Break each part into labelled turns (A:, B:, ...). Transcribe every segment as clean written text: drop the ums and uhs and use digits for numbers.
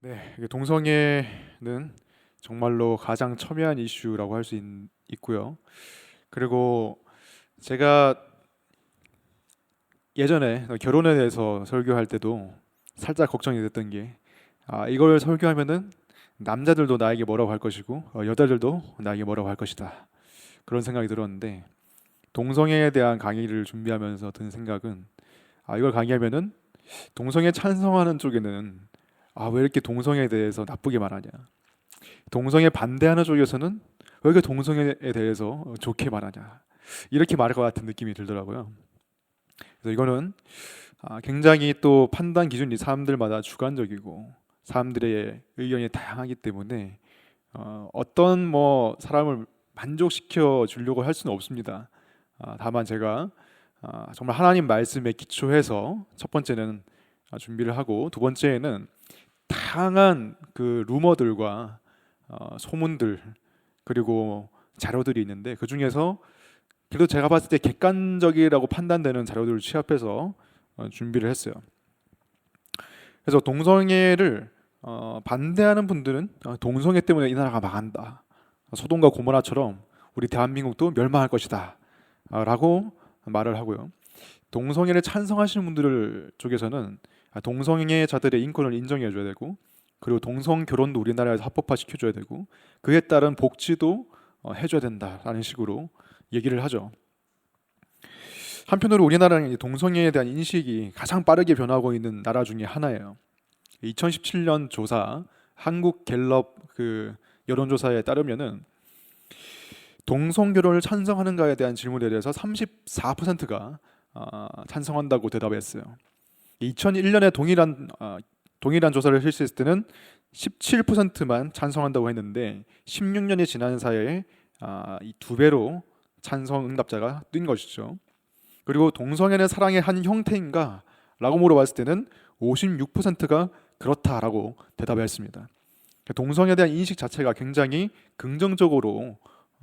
A: 네, 이게 동성애는 정말로 가장 첨예한 이슈라고 할 수 있고요. 그리고 제가 예전에 결혼에 대해서 설교할 때도 살짝 걱정이 됐던 게, 이걸 설교하면은 남자들도 나에게 뭐라고 할 것이고, 여자들도 나에게 뭐라고 할 것이다. 그런 생각이 들었는데, 동성애에 대한 강의를 준비하면서 든 생각은, 이걸 강의하면은 동성애 찬성하는 쪽에는 왜 이렇게 동성애에 대해서 나쁘게 말하냐, 동성애 반대하는 쪽에서는 왜 이렇게 동성애에 대해서 좋게 말하냐, 이렇게 말할 것 같은 느낌이 들더라고요. 그래서 이거는 굉장히 또 판단 기준이 사람들마다 주관적이고 사람들의 의견이 다양하기 때문에 어떤 사람을 만족시켜 주려고 할 수는 없습니다. 다만 제가 정말 하나님 말씀에 기초해서 첫 번째는 준비를 하고, 두 번째에는 다양한 그 루머들과 소문들, 그리고 자료들이 있는데 그 중에서 그래도 제가 봤을 때 객관적이라고 판단되는 자료들을 취합해서 준비를 했어요. 그래서 동성애를 반대하는 분들은 동성애 때문에 이 나라가 망한다, 소돔과 고모라처럼 우리 대한민국도 멸망할 것이다 라고 말을 하고요. 동성애를 찬성하시는 분들 쪽에서는 동성애자들의 인권을 인정해 줘야 되고, 그리고 동성 결혼도 우리나라에서 합법화 시켜줘야 되고, 그에 따른 복지도 해줘야 된다라는 식으로 얘기를 하죠. 한편으로 우리나라는 이 동성애에 대한 인식이 가장 빠르게 변하고 있는 나라 중에 하나예요. 2017년 조사, 한국 갤럽 그 여론조사에 따르면은 동성 결혼을 찬성하는가에 대한 질문에 대해서 34%가 찬성한다고 대답했어요. 2001년에 동일한 조사를 실시했을 때는 17%만 찬성한다고 했는데 16년이 지난 사이에 이 두 배로 찬성 응답자가 뛴 것이죠. 그리고 동성애는 사랑의 한 형태인가? 라고 물어봤을 때는 56%가 그렇다라고 대답했습니다. 동성애에 대한 인식 자체가 굉장히 긍정적으로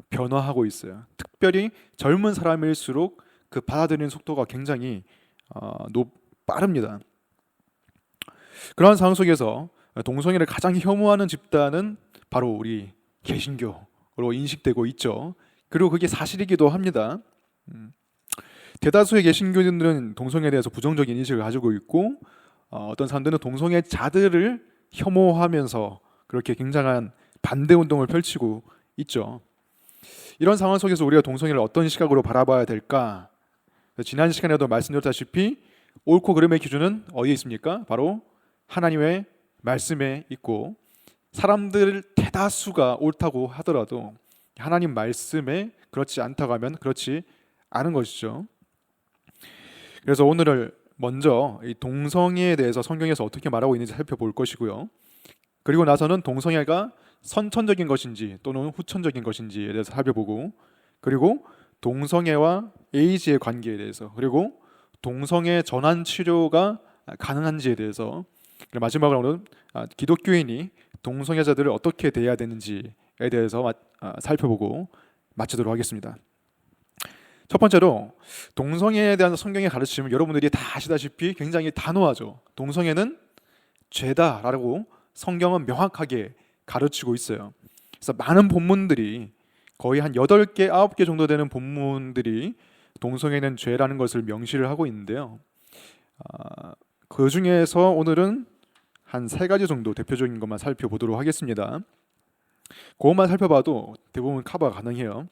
A: 변화하고 있어요. 특별히 젊은 사람일수록 그 받아들이는 속도가 굉장히 빠릅니다. 그러한 상황 속에서 동성애를 가장 혐오하는 집단은 바로 우리 개신교로 인식되고 있죠. 그리고 그게 사실이기도 합니다. 대다수의 개신교인들은 동성애에 대해서 부정적인 인식을 가지고 있고, 어떤 사람들은 동성애자들을 혐오하면서 그렇게 굉장한 반대 운동을 펼치고 있죠. 이런 상황 속에서 우리가 동성애를 어떤 시각으로 바라봐야 될까? 지난 시간에도 말씀드렸다시피 옳고 그름의 기준은 어디에 있습니까? 바로 하나님의 말씀에 있고, 사람들 대다수가 옳다고 하더라도 하나님 말씀에 그렇지 않다고 하면 그렇지 않은 것이죠. 그래서 오늘을 먼저 이 동성애에 대해서 성경에서 어떻게 말하고 있는지 살펴볼 것이고요. 그리고 나서는 동성애가 선천적인 것인지 또는 후천적인 것인지에 대해서 살펴보고, 그리고 동성애와 에이즈의 관계에 대해서, 그리고 동성애 전환 치료가 가능한지에 대해서, 그리고 마지막으로는 기독교인이 동성애자들을 어떻게 대해야 되는지에 대해서 살펴보고 마치도록 하겠습니다. 첫 번째로 동성애에 대한 성경의 가르침은 여러분들이 다 아시다시피 굉장히 단호하죠. 동성애는 죄다라고 성경은 명확하게 가르치고 있어요. 그래서 많은 본문들이 거의 한 8개, 9개 정도 되는 본문들이 동성애는 죄라는 것을 명시를 하고 있는데요. 그 중에서 오늘은 한 3가지 정도 대표적인 것만 살펴보도록 하겠습니다. 그것만 살펴봐도 대부분 커버가 가능해요.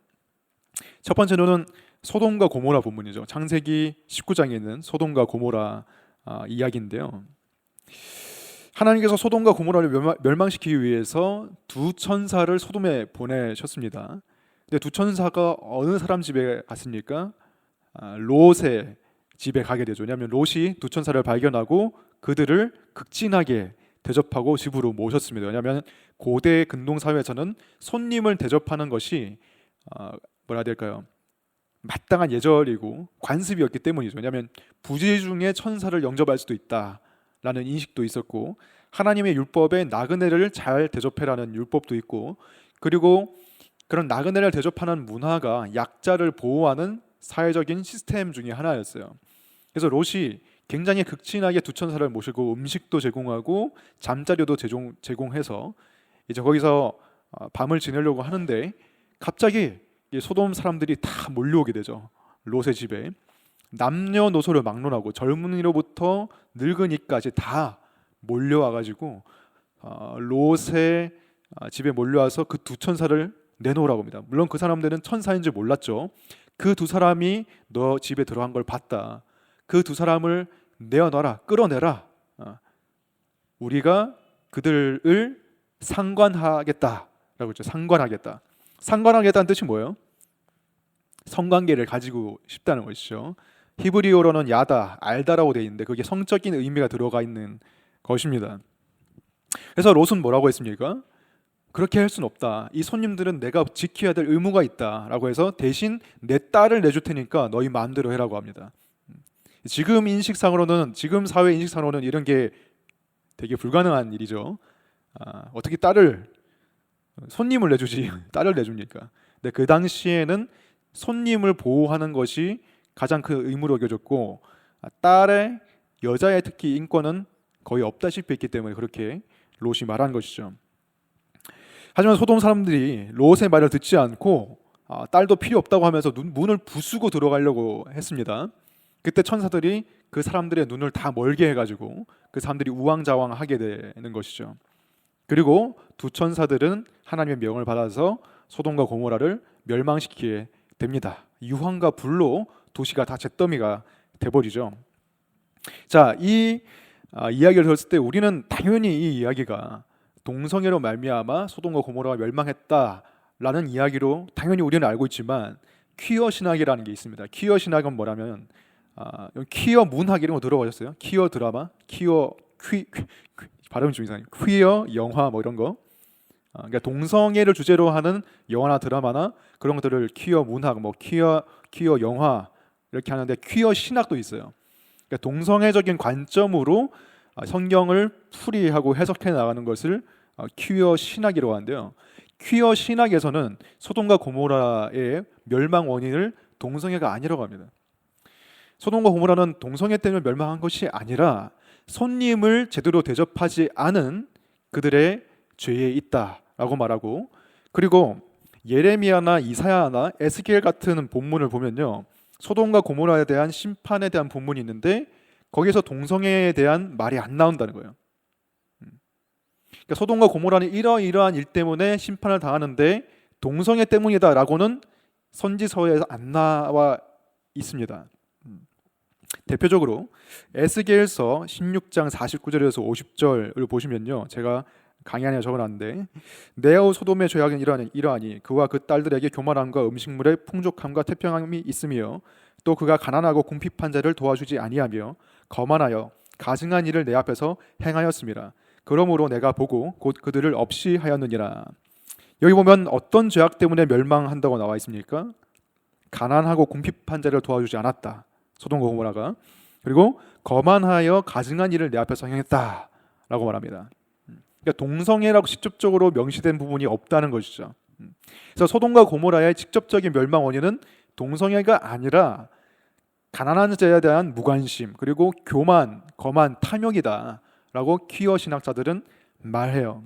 A: 첫 번째로는 소돔과 고모라 본문이죠. 창세기 19장에 있는 소돔과 고모라 이야기인데요. 하나님께서 소돔과 고모라를 멸망시키기 위해서 두 천사를 소돔에 보내셨습니다. 근데 두 천사가 어느 사람 집에 갔습니까? 롯의 집에 가게 되죠. 왜냐하면 롯이 두 천사를 발견하고 그들을 극진하게 대접하고 집으로 모셨습니다. 왜냐하면 고대 근동 사회에서는 손님을 대접하는 것이 뭐라 해야 될까요? 마땅한 예절이고 관습이었기 때문이죠. 왜냐하면 부재 중에 천사를 영접할 수도 있다라는 인식도 있었고, 하나님의 율법에 나그네를 잘 대접해라는 율법도 있고, 그리고 그런 나그네를 대접하는 문화가 약자를 보호하는 사회적인 시스템 중에 하나였어요. 그래서 롯이 굉장히 극진하게 두 천사를 모시고 음식도 제공하고 잠자리도 제공해서 이제 거기서 밤을 지내려고 하는데 갑자기 이 소돔 사람들이 다 몰려오게 되죠. 롯의 집에 남녀노소를 막론하고 젊은이로부터 늙은이까지 다 몰려와가지고 롯의 집에 몰려와서 그 두 천사를 내놓으라고 합니다. 물론 그 사람들은 천사인 줄 몰랐죠. 그 두 사람이 너 집에 들어간 걸 봤다. 그 두 사람을 내어놔라, 끌어내라. 우리가 그들을 상관하겠다라고 했죠. 상관하겠다. 상관하겠다는 뜻이 뭐예요? 성관계를 가지고 싶다는 것이죠. 히브리어로는 야다, 알다라고 되어 있는데 그게 성적인 의미가 들어가 있는 것입니다. 그래서 롯은 뭐라고 했습니까? 그렇게 할 수는 없다. 이 손님들은 내가 지켜야 될 의무가 있다라고 해서 대신 내 딸을 내줄 테니까 너희 마음대로 해라고 합니다. 지금 인식상으로는, 지금 사회 인식상으로는 이런 게 되게 불가능한 일이죠. 어떻게 손님을 내주지 딸을 내줍니까? 근데 그 당시에는 손님을 보호하는 것이 가장 큰 의무로 여겨졌고 딸의, 여자의 특히 인권은 거의 없다시피 했기 때문에 그렇게 롯이 말한 것이죠. 하지만 소돔 사람들이 롯의 말을 듣지 않고 딸도 필요 없다고 하면서 문을 부수고 들어가려고 했습니다. 그때 천사들이 그 사람들의 눈을 다 멀게 해가지고 그 사람들이 우왕좌왕하게 되는 것이죠. 그리고 두 천사들은 하나님의 명을 받아서 소돔과 고모라를 멸망시키게 됩니다. 유황과 불로 도시가 다 잿더미가 돼버리죠. 자, 이 이야기를 들었을 때 우리는 당연히 이 이야기가 동성애로 말미암아 소돔과 고모라가 멸망했다라는 이야기로 당연히 우리는 알고 있지만 퀴어 신학이라는 게 있습니다. 퀴어 신학은 뭐라면 퀴어 문학 이런 거 들어보셨어요? 퀴어 드라마, 발음이 좀 이상해요. 퀴어 영화 뭐 이런 거. 그러니까 동성애를 주제로 하는 영화나 드라마나 그런 것들을 퀴어 문학, 뭐 퀴어 영화 이렇게 하는데 퀴어 신학도 있어요. 그러니까 동성애적인 관점으로 성경을 풀이하고 해석해 나가는 것을 퀴어 신학이라고 하는데요. 퀴어 신학에서는 소돔과 고모라의 멸망 원인을 동성애가 아니라고 합니다. 소돔과 고모라는 동성애 때문에 멸망한 것이 아니라 손님을 제대로 대접하지 않은 그들의 죄에 있다라고 말하고, 그리고 예레미야나 이사야나 에스겔 같은 본문을 보면요, 소돔과 고모라에 대한 심판에 대한 본문이 있는데 거기서 동성애에 대한 말이 안 나온다는 거예요. 그러니까 소돔과 고모라는 이러이러한 일 때문에 심판을 당하는데 동성애 때문이다라고는 선지서에서 안 나와 있습니다. 대표적으로 에스겔서 16장 49절에서 50절을 보시면요, 제가 강의 안에 적어놨는데, 내아우 소돔의 죄악은 이러하니 그와 그 딸들에게 교만함과 음식물의 풍족함과 태평함이 있으며 또 그가 가난하고 궁핍한 자를 도와주지 아니하며 거만하여 가증한 일을 내 앞에서 행하였습니다. 그러므로 내가 보고 곧 그들을 없이 하였느니라. 여기 보면 어떤 죄악 때문에 멸망한다고 나와 있습니까? 가난하고 궁핍한 자를 도와주지 않았다, 소돔과 고모라가. 그리고 거만하여 가증한 일을 내 앞에서 행했다라고 말합니다. 그러니까 동성애라고 직접적으로 명시된 부분이 없다는 것이죠. 그래서 소돔과 고모라의 직접적인 멸망 원인은 동성애가 아니라 가난한 자에 대한 무관심, 그리고 교만, 거만, 탐욕이다라고 퀴어 신학자들은 말해요.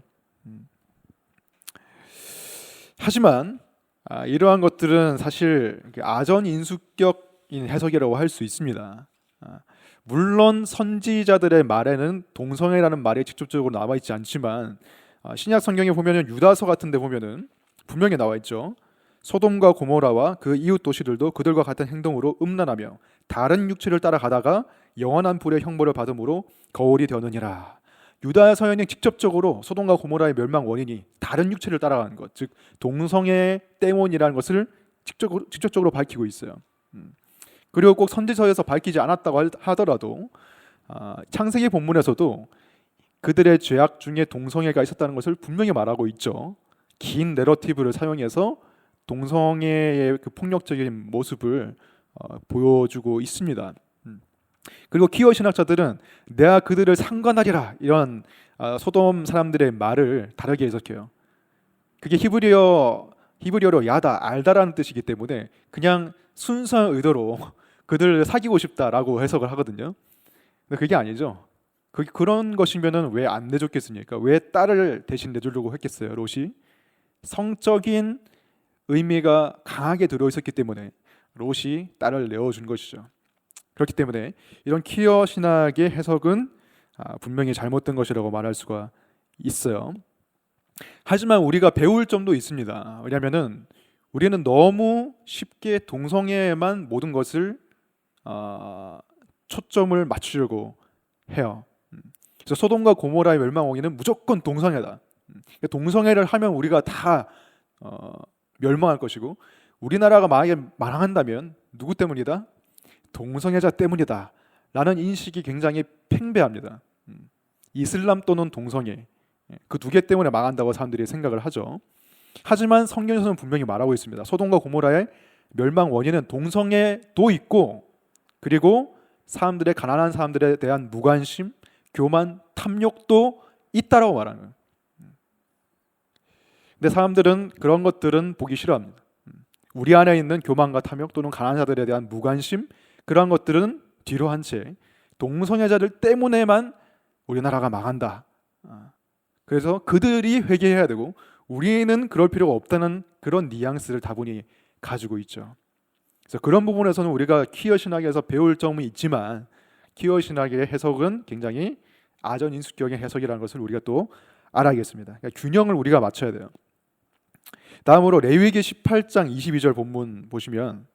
A: 하지만 이러한 것들은 사실 아전인수격인 해석이라고 할 수 있습니다. 물론 선지자들의 말에는 동성애라는 말이 직접적으로 나와 있지 않지만 신약 성경에 보면은 유다서 같은 데 보면은 분명히 나와 있죠. 소돔과 고모라와 그 이웃 도시들도 그들과 같은 행동으로 음란하며 다른 육체를 따라가다가 영원한 불의 형벌을 받음으로 거울이 되었느니라. 유다서에는 직접적으로 소돔과 고모라의 멸망 원인이 다른 육체를 따라가는 것, 즉 동성애 때문이라는 것을 직접적으로 밝히고 있어요. 그리고 꼭 선지서에서 밝히지 않았다고 하더라도 창세기 본문에서도 그들의 죄악 중에 동성애가 있었다는 것을 분명히 말하고 있죠. 긴 내러티브를 사용해서 동성애의 그 폭력적인 모습을 보여주고 있습니다. 그리고 퀴어 신학자들은 내가 그들을 상관하리라, 이런 소돔 사람들의 말을 다르게 해석해요. 그게 히브리어로 야다, 알다라는 뜻이기 때문에 그냥 순수한 의도로 그들을 사귀고 싶다라고 해석을 하거든요. 근데 그게 아니죠. 그런 것이면은 왜 안 내줬겠습니까? 왜 딸을 대신 내주려고 했겠어요? 롯이 성적인 의미가 강하게 들어 있었기 때문에 롯이 딸을 내어준 것이죠. 그렇기 때문에 이런 퀴어 신학의 해석은 분명히 잘못된 것이라고 말할 수가 있어요. 하지만 우리가 배울 점도 있습니다. 왜냐하면은 우리는 너무 쉽게 동성애에만 모든 것을 초점을 맞추려고 해요. 그래서 소돔과 고모라의 멸망 원인은 무조건 동성애다. 동성애를 하면 우리가 다 멸망할 것이고, 우리나라가 만약에 망한다면 누구 때문이다? 동성애자 때문이다 라는 인식이 굉장히 팽배합니다. 이슬람 또는 동성애, 그 두 개 때문에 망한다고 사람들이 생각을 하죠. 하지만 성경에서는 분명히 말하고 있습니다. 소돔과 고모라의 멸망 원인은 동성애도 있고, 그리고 사람들의 가난한 사람들에 대한 무관심, 교만, 탐욕도 있다라고 말하는 거예요. 근데 사람들은 그런 것들은 보기 싫어합니다. 우리 안에 있는 교만과 탐욕 또는 가난한 자들에 대한 무관심, 그런 것들은 뒤로 한 채 동성애자들 때문에만 우리나라가 망한다. 그래서 그들이 회개해야 되고 우리는 그럴 필요가 없다는 그런 뉘앙스를 다분히 가지고 있죠. 그래서 그런 부분에서는 우리가 퀴어 신학에서 배울 점은 있지만 퀴어 신학의 해석은 굉장히 아전인수격의 해석이라는 것을 우리가 또 알아야겠습니다. 그러니까 균형을 우리가 맞춰야 돼요. 다음으로 레위기 18장 22절 본문 보시면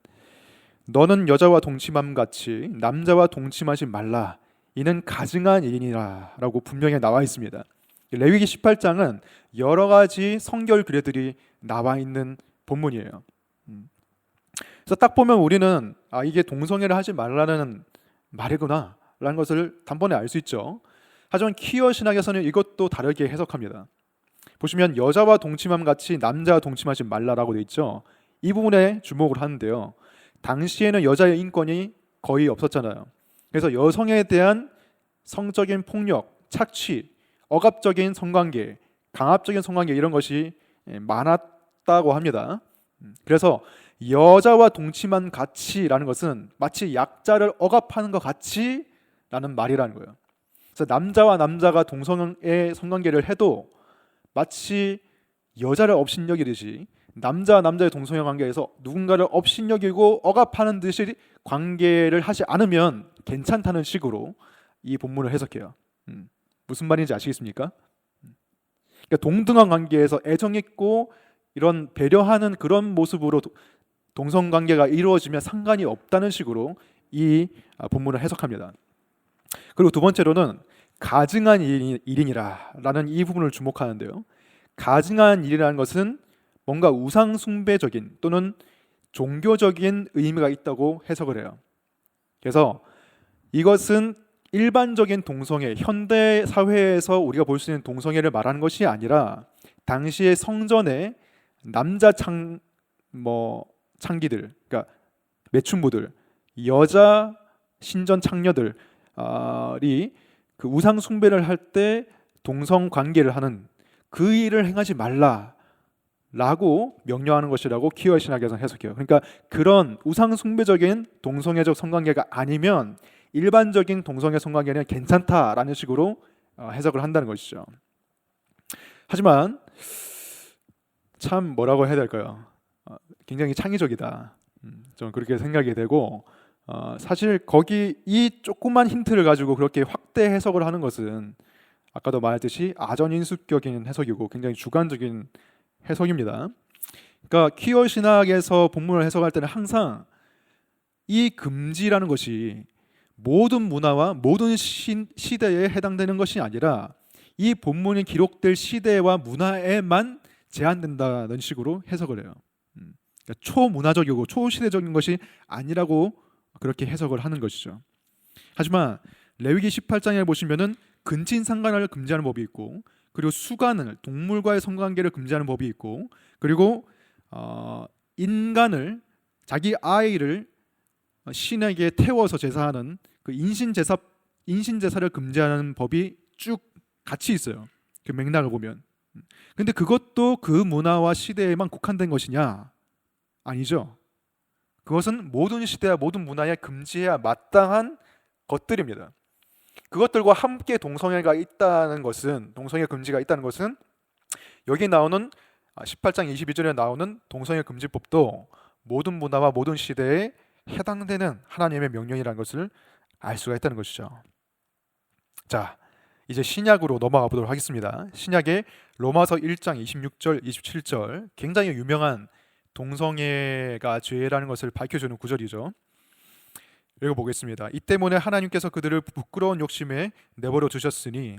A: 너는 여자와 동침함 같이 남자와 동침하지 말라 이는 가증한 일이니라 라고 분명히 나와 있습니다. 레위기 18장은 여러 가지 성결 규례들이 나와 있는 본문이에요. 그래서 딱 보면 우리는 이게 동성애를 하지 말라는 말이구나 라는 것을 단번에 알 수 있죠. 하지만 퀴어 신학에서는 이것도 다르게 해석합니다. 보시면 여자와 동침함 같이 남자와 동침하지 말라라고 되어 있죠. 이 부분에 주목을 하는데요. 당시에는 여자의 인권이 거의 없었잖아요. 그래서 여성에 대한 성적인 폭력, 착취, 억압적인 성관계, 강압적인 성관계 이런 것이 많았다고 합니다. 그래서 여자와 동침한 같이라는 것은 마치 약자를 억압하는 것 같이라는 말이라는 거예요. 그래서 남자와 남자가 동성애 성관계를 해도 마치 여자를 업신여기듯이 남자와 남자의 동성애 관계에서 누군가를 업신여기고 억압하는 듯이 관계를 하지 않으면 괜찮다는 식으로 이 본문을 해석해요. 무슨 말인지 아시겠습니까? 그러니까 동등한 관계에서 애정있고 이런 배려하는 그런 모습으로 동성관계가 이루어지면 상관이 없다는 식으로 이 본문을 해석합니다. 그리고 두 번째로는 가증한 일이니라 라는 이 부분을 주목하는데요. 가증한 일이라는 것은 뭔가 우상 숭배적인 또는 종교적인 의미가 있다고 해석을 해요. 그래서 이것은 일반적인 동성애, 현대 사회에서 우리가 볼 수 있는 동성애를 말하는 것이 아니라 당시의 성전에 남자 창기들, 그러니까 매춘부들, 여자 신전 창녀들이 그 우상 숭배를 할 때 동성 관계를 하는 그 일을 행하지 말라라고 명령하는 것이라고 퀴어 신학에서는 해석해요. 그러니까 그런 우상 숭배적인 동성애적 성관계가 아니면 일반적인 동성애 성관계는 괜찮다라는 식으로 해석을 한다는 것이죠. 하지만 참 뭐라고 해야 될까요? 굉장히 창의적이다. 좀 그렇게 생각이 되고 사실 거기 이 조그만 힌트를 가지고 그렇게 확대 해석을 하는 것은 아까도 말했듯이 아전인수격인 해석이고 굉장히 주관적인 해석입니다. 그러니까 퀴어 신학에서 본문을 해석할 때는 항상 이 금지라는 것이 모든 문화와 모든 시대에 해당되는 것이 아니라 이 본문이 기록될 시대와 문화에만 제한된다는 식으로 해석을 해요. 그러니까 초문화적이고 초시대적인 것이 아니라고 그렇게 해석을 하는 것이죠. 하지만 레위기 18장에 보시면은 근친상간을 금지하는 법이 있고, 그리고 수간을 동물과의 성관계를 금지하는 법이 있고, 그리고 인간을 자기 아이를 신에게 태워서 제사하는 그 인신제사를 금지하는 법이 쭉 같이 있어요. 그 맥락을 보면. 근데 그것도 그 문화와 시대에만 국한된 것이냐? 아니죠. 그것은 모든 시대와 모든 문화에 금지해야 마땅한 것들입니다. 그것들과 함께 동성애가 있다는 것은, 동성애 금지가 있다는 것은 여기 나오는 18장 22절에 나오는 동성애 금지법도 모든 문화와 모든 시대에 해당되는 하나님의 명령이라는 것을 알 수가 있다는 것이죠. 자, 이제 신약으로 넘어가 보도록 하겠습니다. 신약의 로마서 1장 26절, 27절, 굉장히 유명한 동성애가 죄라는 것을 밝혀주는 구절이죠. 읽어보겠습니다. 이 때문에 하나님께서 그들을 부끄러운 욕심에 내버려 두셨으니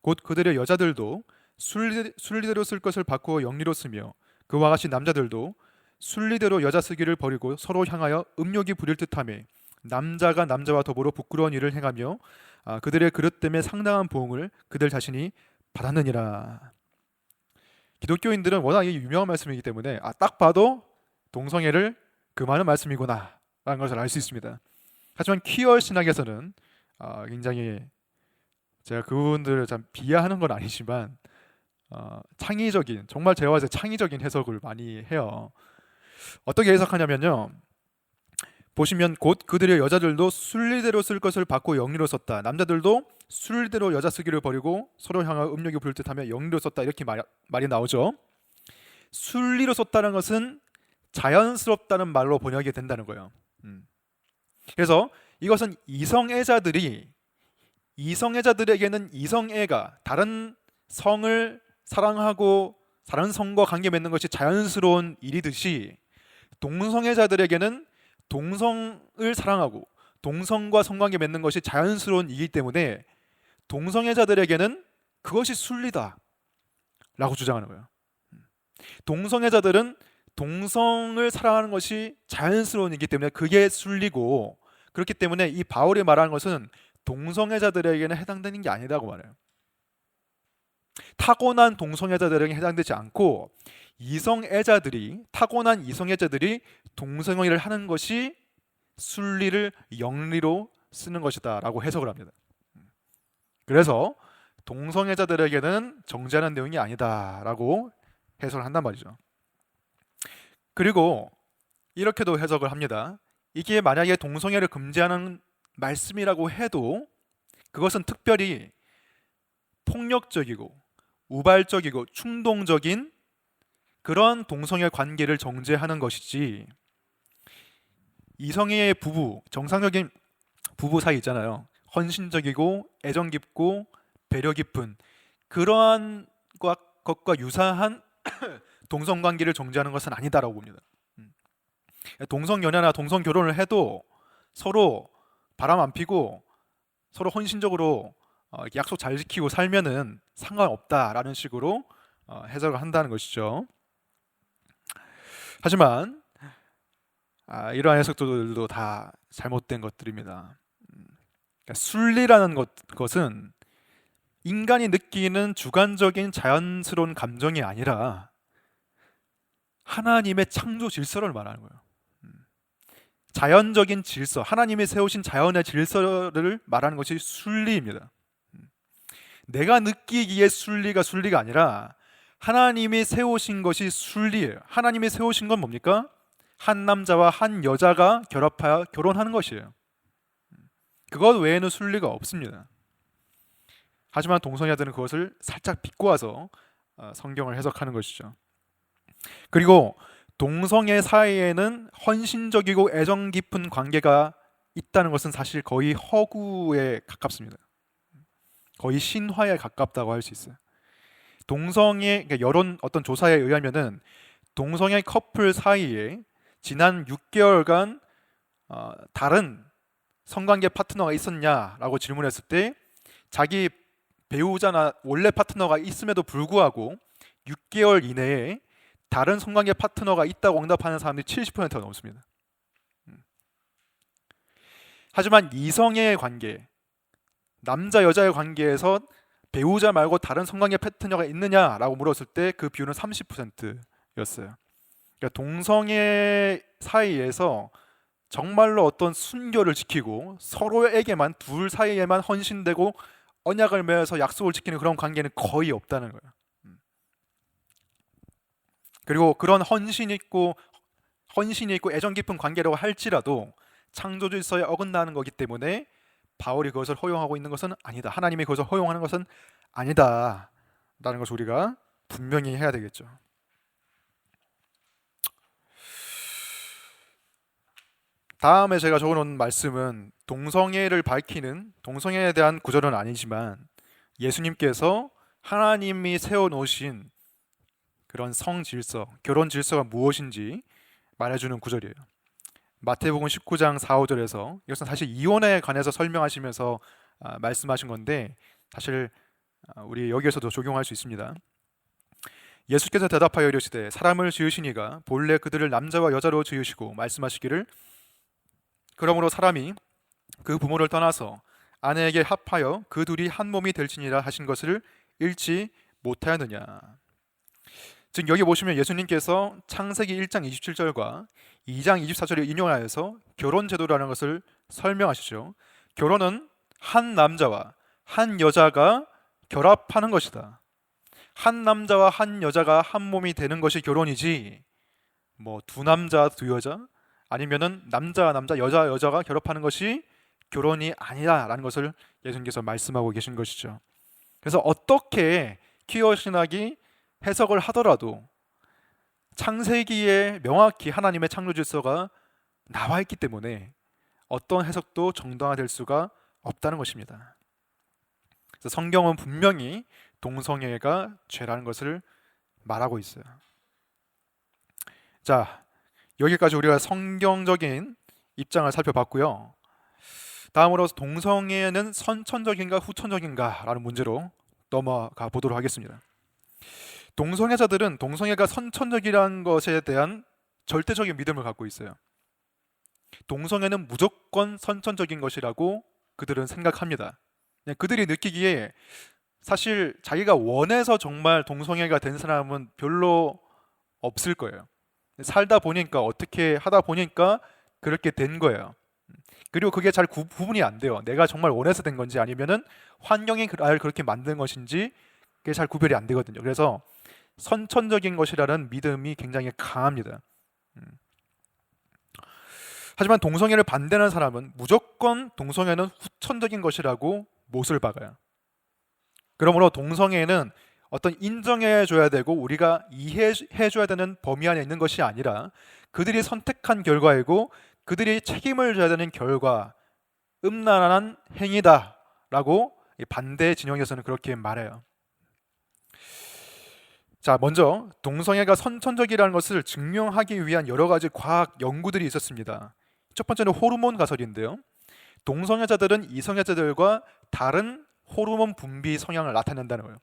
A: 곧 그들의 여자들도 순리대로 쓸 것을 바꾸어 영리로 쓰며 그와 같이 남자들도 순리대로 여자 쓰기를 버리고 서로 향하여 음욕이 부릴 듯하며 남자가 남자와 더불어 부끄러운 일을 행하며 그들의 그릇 때문에 상당한 보응을 그들 자신이 받았느니라. 기독교인들은 워낙 유명한 말씀이기 때문에 딱 봐도 동성애를 금하는 말씀이구나 라는 것을 알 수 있습니다. 하지만 퀴어 신학에서는 굉장히, 제가 그분들을 참 비하하는 건 아니지만 창의적인, 정말 제가 봤을 때 창의적인 해석을 많이 해요. 어떻게 해석하냐면요, 보시면 곧 그들의 여자들도 순리대로 쓸 것을 받고 영리로 썼다. 남자들도 순리대로 여자 쓰기를 버리고 서로 향하여 음욕이 부를 듯하며 영리로 썼다. 이렇게 말이 나오죠. 순리로 썼다는 것은 자연스럽다는 말로 번역이 된다는 거예요. 그래서 이것은 이성애자들에게는 이성애가 다른 성을 사랑하고 다른 성과 관계 맺는 것이 자연스러운 일이듯이 동성애자들에게는 동성을 사랑하고 동성과 성관계 맺는 것이 자연스러운 일이기 때문에 동성애자들에게는 그것이 순리다 라고 주장하는 거예요. 동성애자들은 동성을 사랑하는 것이 자연스러운 일이기 때문에 그게 순리고, 그렇기 때문에 이 바울이 말하는 것은 동성애자들에게는 해당되는 게 아니라고 말해요. 타고난 동성애자들에게 해당되지 않고 타고난 이성애자들이 동성애를 하는 것이 순리를 영리로 쓰는 것이다 라고 해석을 합니다. 그래서 동성애자들에게는 정죄하는 내용이 아니다 라고 해석을 한단 말이죠. 그리고 이렇게도 해석을 합니다. 이게 만약에 동성애를 금지하는 말씀이라고 해도 그것은 특별히 폭력적이고 우발적이고 충동적인 그런 동성애 관계를 정죄하는 것이지, 이성애의 부부, 정상적인 부부 사이 있잖아요. 헌신적이고 애정 깊고 배려 깊은 그러한 것과 유사한 동성관계를 정죄하는 것은 아니다라고 봅니다. 동성연애나 동성결혼을 해도 서로 바람 안 피고 서로 헌신적으로 약속 잘 지키고 살면은 상관없다라는 식으로 해석을 한다는 것이죠. 하지만 이러한 해석들도 다 잘못된 것들입니다. 그러니까 순리라는 것은 인간이 느끼는 주관적인 자연스러운 감정이 아니라 하나님의 창조 질서를 말하는 거예요. 자연적인 질서, 하나님이 세우신 자연의 질서를 말하는 것이 순리입니다. 내가 느끼기에 순리가 아니라 하나님이 세우신 것이 순리예요. 하나님이 세우신 건 뭡니까? 한 남자와 한 여자가 결합하여 결혼하는 것이에요. 그것 외에는 순리가 없습니다. 하지만 동성애자들은 그것을 살짝 비꼬아서 성경을 해석하는 것이죠. 그리고 동성애 사이에는 헌신적이고 애정 깊은 관계가 있다는 것은 사실 거의 허구에 가깝습니다. 거의 신화에 가깝다고 할 수 있어요. 동성애, 그러니까 여론 어떤 조사에 의하면은 동성애 커플 사이에 지난 6개월간 다른 성관계 파트너가 있었냐라고 질문했을 때 자기 배우자나 원래 파트너가 있음에도 불구하고 6개월 이내에 다른 성관계 파트너가 있다고 응답하는 사람들이 70%가 넘습니다. 하지만 이성애의 관계, 남자 여자의 관계에서 배우자 말고 다른 성관계 파트너가 있느냐라고 물었을 때 그 비율은 30%였어요. 그러니까 동성애 사이에서 정말로 어떤 순결을 지키고 서로에게만, 둘 사이에만 헌신되고 언약을 맺어서 약속을 지키는 그런 관계는 거의 없다는 거예요. 그리고 그런 헌신이 있고 애정 깊은 관계라고 할지라도 창조 질서에 어긋나는 거기 때문에 바울이 그것을 허용하고 있는 것은 아니다. 하나님이 그것을 허용하는 것은 아니다. 라는 것을 우리가 분명히 해야 되겠죠. 다음에 제가 적어놓은 말씀은 동성애를 밝히는 동성애에 대한 구절은 아니지만 예수님께서 하나님이 세워놓으신 그런 성 질서, 결혼 질서가 무엇인지 말해주는 구절이에요. 마태복음 19장 4, 5절에서 이것은 사실 이혼에 관해서 설명하시면서 말씀하신 건데 사실 우리 여기에서도 적용할 수 있습니다. 예수께서 대답하여 이르시되 사람을 지으시니가 본래 그들을 남자와 여자로 지으시고 말씀하시기를 그러므로 사람이 그 부모를 떠나서 아내에게 합하여 그 둘이 한 몸이 될지니라 하신 것을 읽지 못하였느냐. 즉 여기 보시면 예수님께서 창세기 1장 27절과 2장 24절을 인용하여서 결혼 제도라는 것을 설명하시죠. 결혼은 한 남자와 한 여자가 결합하는 것이다. 한 남자와 한 여자가 한 몸이 되는 것이 결혼이지 뭐 두 남자 두 여자 아니면은 남자 여자 여자가 결합하는 것이 결혼이 아니라라는 것을 예수님께서 말씀하고 계신 것이죠. 그래서 어떻게 퀴어 신학이 해석을 하더라도 창세기에 명확히 하나님의 창조 질서가 나와 있기 때문에 어떤 해석도 정당화될 수가 없다는 것입니다. 그래서 성경은 분명히 동성애가 죄라는 것을 말하고 있어요. 자, 여기까지 우리가 성경적인 입장을 살펴봤고요. 다음으로 동성애는 선천적인가 후천적인가 라는 문제로 넘어가 보도록 하겠습니다. 동성애자들은 동성애가 선천적이라는 것에 대한 절대적인 믿음을 갖고 있어요. 동성애는 무조건 선천적인 것이라고 그들은 생각합니다. 그들이 느끼기에 사실 자기가 원해서 정말 동성애가 된 사람은 별로 없을 거예요. 살다 보니까 어떻게 하다 보니까 그렇게 된 거예요. 그리고 그게 잘 구분이 안 돼요. 내가 정말 원해서 된 건지 아니면은 환경이 나를 그렇게 만든 것인지 그게 잘 구별이 안 되거든요. 그래서 선천적인 것이라는 믿음이 굉장히 강합니다. 하지만 동성애를 반대하는 사람은 무조건 동성애는 후천적인 것이라고 못을 박아요. 그러므로 동성애는 어떤 인정해줘야 되고 우리가 이해해줘야 되는 범위 안에 있는 것이 아니라 그들이 선택한 결과이고 그들이 책임을 져야 되는 결과, 음란한 행위다라고 반대 진영에서는 그렇게 말해요. 자, 먼저 동성애가 선천적이라는 것을 증명하기 위한 여러 가지 과학 연구들이 있었습니다. 첫 번째는 호르몬 가설인데요. 동성애자들은 이성애자들과 다른 호르몬 분비 성향을 나타낸다는 거예요.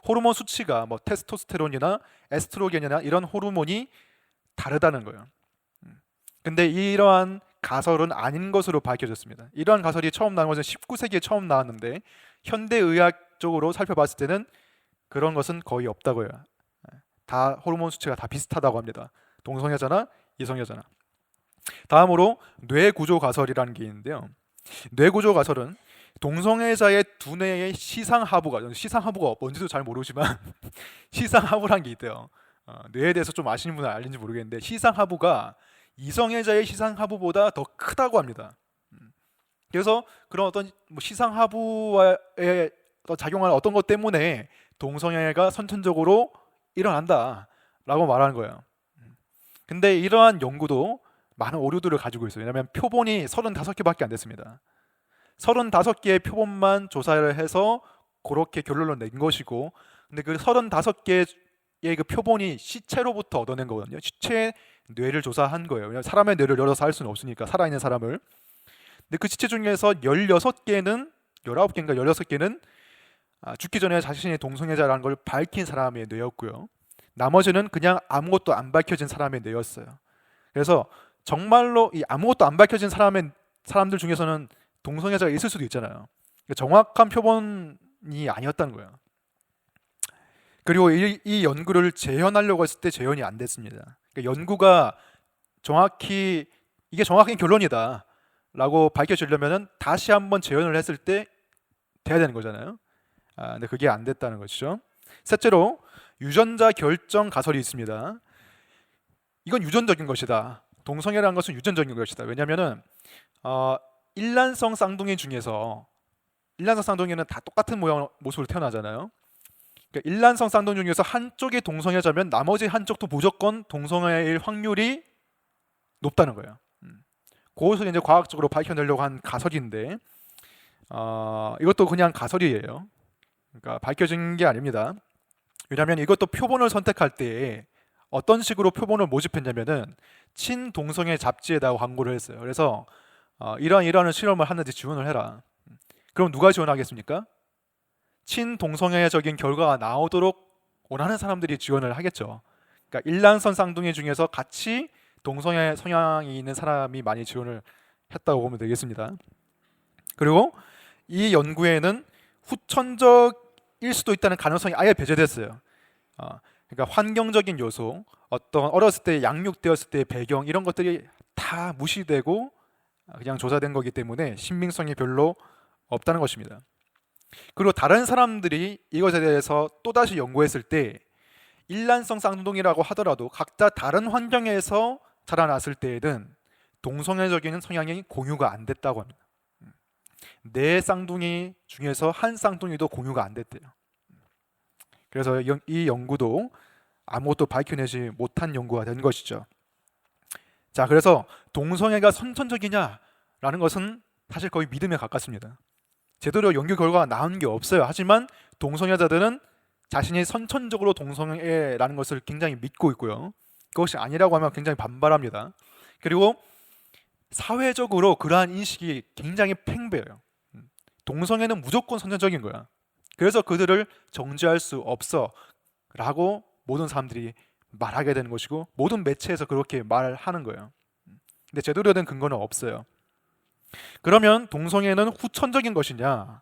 A: 호르몬 수치가 뭐 테스토스테론이나 에스트로겐이나 이런 호르몬이 다르다는 거예요. 근데 이러한 가설은 아닌 것으로 밝혀졌습니다. 이러한 가설이 처음 나온 것은 19세기에 처음 나왔는데 현대의학적으로 살펴봤을 때는 그런 것은 거의 없다고요. 다 호르몬 수치가 다 비슷하다고 합니다. 동성애자나 이성애자나. 다음으로 뇌구조 가설이라는 게 있는데요. 뇌구조 가설은 동성애자의 두뇌의 시상하부가 뭔지도 잘 모르지만 시상하부란 게 있대요. 뇌에 대해서 좀 아시는 분은 알는지 모르겠는데 시상하부가 이성애자의 시상하부보다 더 크다고 합니다. 그래서 그런 어떤 시상하부에 작용하는 어떤 것 때문에 동성애가 선천적으로 일어난다라고 말하는 거예요. 근데 이러한 연구도 많은 오류들을 가지고 있어요. 왜냐하면 표본이 35개밖에 안 됐습니다. 35개의 표본만 조사를 해서 그렇게 결론을 낸 것이고, 근데 그 35개의 그 표본이 시체로부터 얻어낸 거거든요. 시체의 뇌를 조사한 거예요. 왜냐하면 사람의 뇌를 열어서 할 수는 없으니까, 살아있는 사람을. 근데 그 시체 중에서 19개는 19개인가 16개는 죽기 전에 자신이 동성애자라는 걸 밝힌 사람의 뇌였고요. 나머지는 그냥 아무것도 안 밝혀진 사람의 뇌였어요. 그래서 정말로 이 아무것도 안 밝혀진 사람들 중에서는 동성애자가 있을 수도 있잖아요. 정확한 표본이 아니었다는 거예요. 그리고 이 연구를 재현하려고 했을 때 재현이 안 됐습니다. 그러니까 연구가 이게 정확한 결론이다 라고 밝혀지려면 다시 한번 재현을 했을 때 돼야 되는 거잖아요. 근데 그게 안 됐다는 것이죠. 셋째로 유전자 결정 가설이 있습니다. 이건 유전적인 것이다. 동성애라는 것은 유전적인 것이다. 왜냐하면은 일란성 쌍둥이 중에서 일란성 쌍둥이는 다 똑같은 모습으로 태어나잖아요. 그러니까 일란성 쌍둥이 중에서 한쪽이 동성애자면 나머지 한쪽도 무조건 동성애일 확률이 높다는 거예요. 그것을 이제 과학적으로 밝혀내려고 한 가설인데 이것도 그냥 가설이에요. 그러니까 밝혀진 게 아닙니다. 왜냐하면 이것도 표본을 선택할 때 어떤 식으로 표본을 모집했냐면은 친동성애 잡지에다가 광고를 했어요. 그래서 이러한 실험을 하는지 지원을 해라. 그럼 누가 지원하겠습니까? 친동성애적인 결과가 나오도록 원하는 사람들이 지원을 하겠죠. 그러니까 일란성 쌍둥이 중에서 같이 동성애 성향이 있는 사람이 많이 지원을 했다고 보면 되겠습니다. 그리고 이 연구에는 후천적일 수도 있다는 가능성이 아예 배제됐어요. 그러니까 환경적인 요소, 어떤 어렸을 때 양육되었을 때의 배경 이런 것들이 다 무시되고 그냥 조사된 거기 때문에 신빙성이 별로 없다는 것입니다. 그리고 다른 사람들이 이것에 대해서 또다시 연구했을 때 일란성 쌍둥이라고 하더라도 각자 다른 환경에서 자라났을 때에는 동성애적인 성향이 공유가 안 됐다고 합니다. 네 쌍둥이 중에서 한 쌍둥이도 공유가 안 됐대요. 그래서 이 연구도 아무것도 밝혀내지 못한 연구가 된 것이죠. 자, 그래서 동성애가 선천적이냐라는 것은 사실 거의 믿음에 가깝습니다. 제대로 연구 결과가 나온 게 없어요. 하지만 동성애자들은 자신이 선천적으로 동성애라는 것을 굉장히 믿고 있고요. 그것이 아니라고 하면 굉장히 반발합니다. 그리고 사회적으로 그러한 인식이 굉장히 팽배해요. 동성애는 무조건 선천적인 거야. 그래서 그들을 정죄할 수 없어 라고 모든 사람들이 말하게 되는 것이고 모든 매체에서 그렇게 말하는 거예요. 근데 제대로 된 근거는 없어요. 그러면 동성애는 후천적인 것이냐?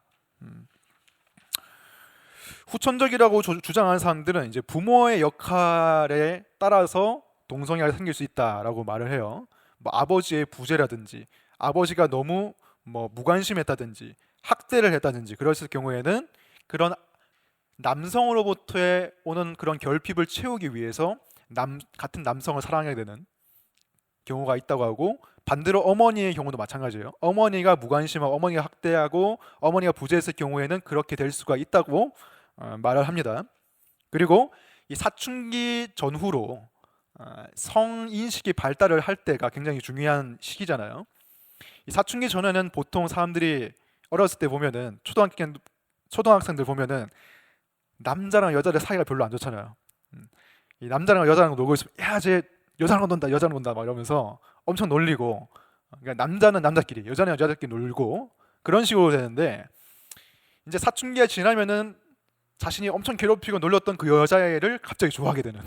A: 후천적이라고 주장하는 사람들은 이제 부모의 역할에 따라서 동성애가 생길 수 있다라고 말을 해요. 뭐 아버지의 부재라든지 아버지가 너무 무관심했다든지 학대를 했다든지 그랬을 경우에는 그런 남성으로부터 오는 그런 결핍을 채우기 위해서 같은 남성을 사랑하게 되는 경우가 있다고 하고 반대로 어머니의 경우도 마찬가지예요. 어머니가 무관심하고 어머니가 학대하고 어머니가 부재했을 경우에는 그렇게 될 수가 있다고 말을 합니다. 그리고 이 사춘기 전후로 성인식이 발달을 할 때가 굉장히 중요한 시기잖아요. 이 사춘기 전에는 보통 사람들이 어렸을 때 보면은 초등학생들 보면은 남자랑 여자의 사이가 별로 안 좋잖아요. 이 남자랑 여자랑 놀고 있으면 야, 쟤 여자랑 논다 막 이러면서 엄청 놀리고, 그러니까 남자는 남자끼리 여자는 여자들끼리 놀고 그런 식으로 되는데 이제 사춘기가 지나면은 자신이 엄청 괴롭히고 놀렸던 그 여자애를 갑자기 좋아하게 되는,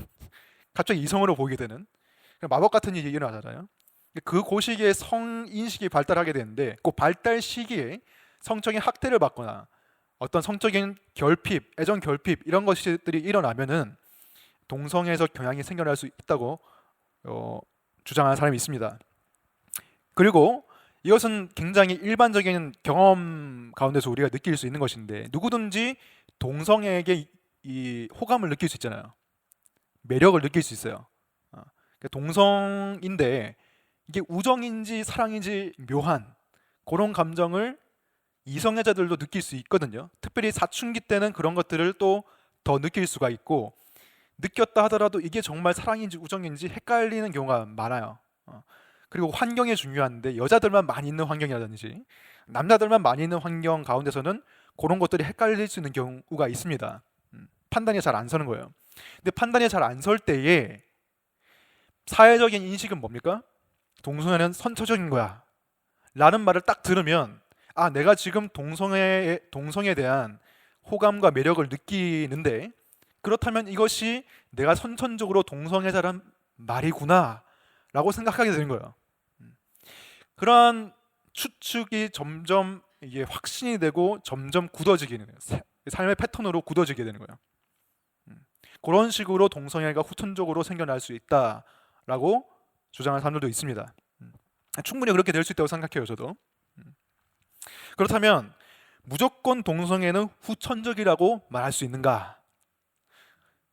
A: 갑자기 이성으로 보게 되는 마법 같은 일이 일어나잖아요. 그 시기에 성인식이 발달하게 되는데 그 발달 시기에 성적인 학대를 받거나 어떤 성적인 결핍, 애정 결핍 이런 것들이 일어나면은 동성애적 경향이 생겨날 수 있다고 주장하는 사람이 있습니다. 그리고 이것은 굉장히 일반적인 경험 가운데서 우리가 느낄 수 있는 것인데 누구든지 동성애에게 이 호감을 느낄 수 있잖아요. 매력을 느낄 수 있어요. 동성인데 이게 우정인지 사랑인지 묘한 그런 감정을 이성애자들도 느낄 수 있거든요. 특별히 사춘기 때는 그런 것들을 또 더 느낄 수가 있고 느꼈다 하더라도 이게 정말 사랑인지 우정인지 헷갈리는 경우가 많아요. 그리고 환경이 중요한데 여자들만 많이 있는 환경이라든지 남자들만 많이 있는 환경 가운데서는 그런 것들이 헷갈릴 수 있는 경우가 있습니다. 판단이 잘 안 서는 거예요. 근데 판단이 잘 안 설 때에 사회적인 인식은 뭡니까? 동성애는 선천적인 거야 라는 말을 딱 들으면 내가 지금 동성애에 대한 호감과 매력을 느끼는데 그렇다면 이것이 내가 선천적으로 동성애자란 말이구나 라고 생각하게 되는 거예요. 그러한 추측이 점점 이게 확신이 되고 점점 굳어지게 되는 거예요. 삶의 패턴으로 굳어지게 되는 거예요. 그런 식으로 동성애가 후천적으로 생겨날 수 있다라고 주장하는 사람들도 있습니다. 충분히 그렇게 될 수 있다고 생각해요, 저도. 그렇다면 무조건 동성애는 후천적이라고 말할 수 있는가?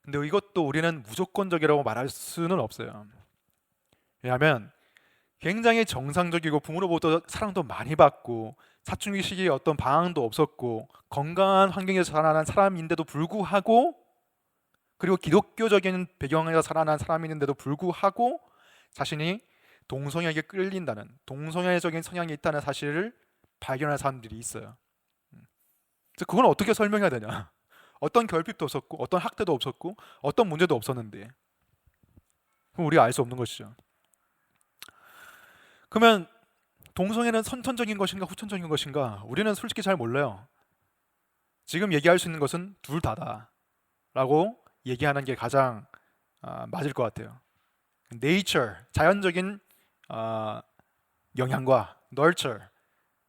A: 근데 이것도 우리는 무조건적이라고 말할 수는 없어요. 왜냐하면 굉장히 정상적이고 부모로부터 사랑도 많이 받고 사춘기 시기에 어떤 방황도 없었고 건강한 환경에서 자라난 사람인데도 불구하고, 그리고 기독교적인 배경에서 자라난 사람인데도 불구하고 자신이 동성애에게 끌린다는, 동성애적인 성향이 있다는 사실을 발견한 사람들이 있어요. 그래서 그건 어떻게 설명해야 되냐? 어떤 결핍도 없었고 어떤 학대도 없었고 어떤 문제도 없었는데 그럼 우리가 알 수 없는 것이죠. 그러면 동성애는 선천적인 것인가 후천적인 것인가? 우리는 솔직히 잘 몰라요. 지금 얘기할 수 있는 것은 둘 다다 라고 얘기하는 게 가장 맞을 것 같아요. nature, 자연적인 영향과 nurture,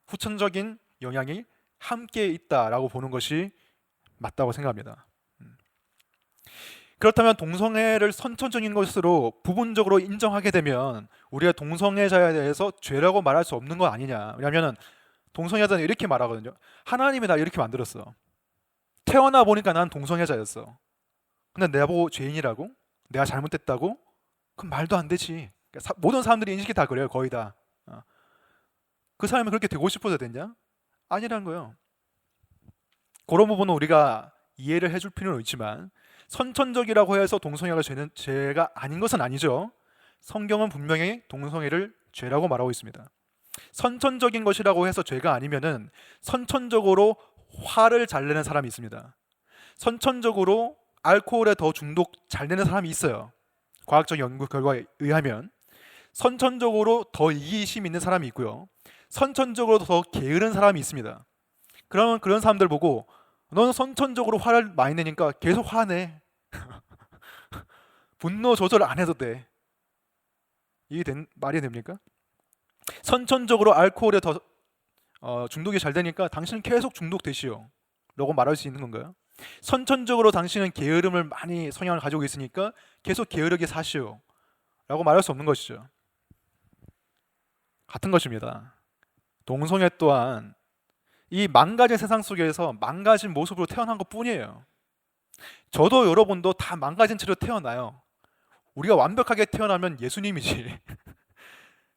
A: 후천적인 영향이 함께 있다라고 보는 것이 맞다고 생각합니다. 그렇다면 동성애를 선천적인 것으로 부분적으로 인정하게 되면 우리가 동성애자에 대해서 죄라고 말할 수 없는 거 아니냐? 왜냐하면 동성애자는 이렇게 말하거든요. 하나님이 나 이렇게 만들었어. 태어나 보니까 난 동성애자였어. 근데 내가 보고 죄인이라고? 내가 잘못됐다고? 그럼 말도 안 되지. 모든 사람들이 인식이 다 그래요. 거의 다. 그 사람이 그렇게 되고 싶어서 됐냐? 아니라는 거예요. 그런 부분은 우리가 이해를 해줄 필요는 있지만 선천적이라고 해서 동성애가 죄가 아닌 것은 아니죠. 성경은 분명히 동성애를 죄라고 말하고 있습니다. 선천적인 것이라고 해서 죄가 아니면은 선천적으로 화를 잘 내는 사람이 있습니다. 선천적으로 알코올에 더 중독 잘 내는 사람이 있어요. 과학적 연구 결과에 의하면 선천적으로 더 이기심 있는 사람이 있고요. 선천적으로 더 게으른 사람이 있습니다. 그러면 그런 사람들 보고 너는 선천적으로 화를 많이 내니까 계속 화내. 분노 조절 안 해도 돼. 이게 말이 됩니까? 선천적으로 알코올에 더 중독이 잘 되니까 당신은 계속 중독되시오 라고 말할 수 있는 건가요? 선천적으로 당신은 게으름을 많이 성향을 가지고 있으니까 계속 게으르게 사시오 라고 말할 수 없는 것이죠. 같은 것입니다. 동성애 또한 이 망가진 세상 속에서 망가진 모습으로 태어난 것 뿐이에요. 저도 여러분도 다 망가진 채로 태어나요. 우리가 완벽하게 태어나면 예수님이지.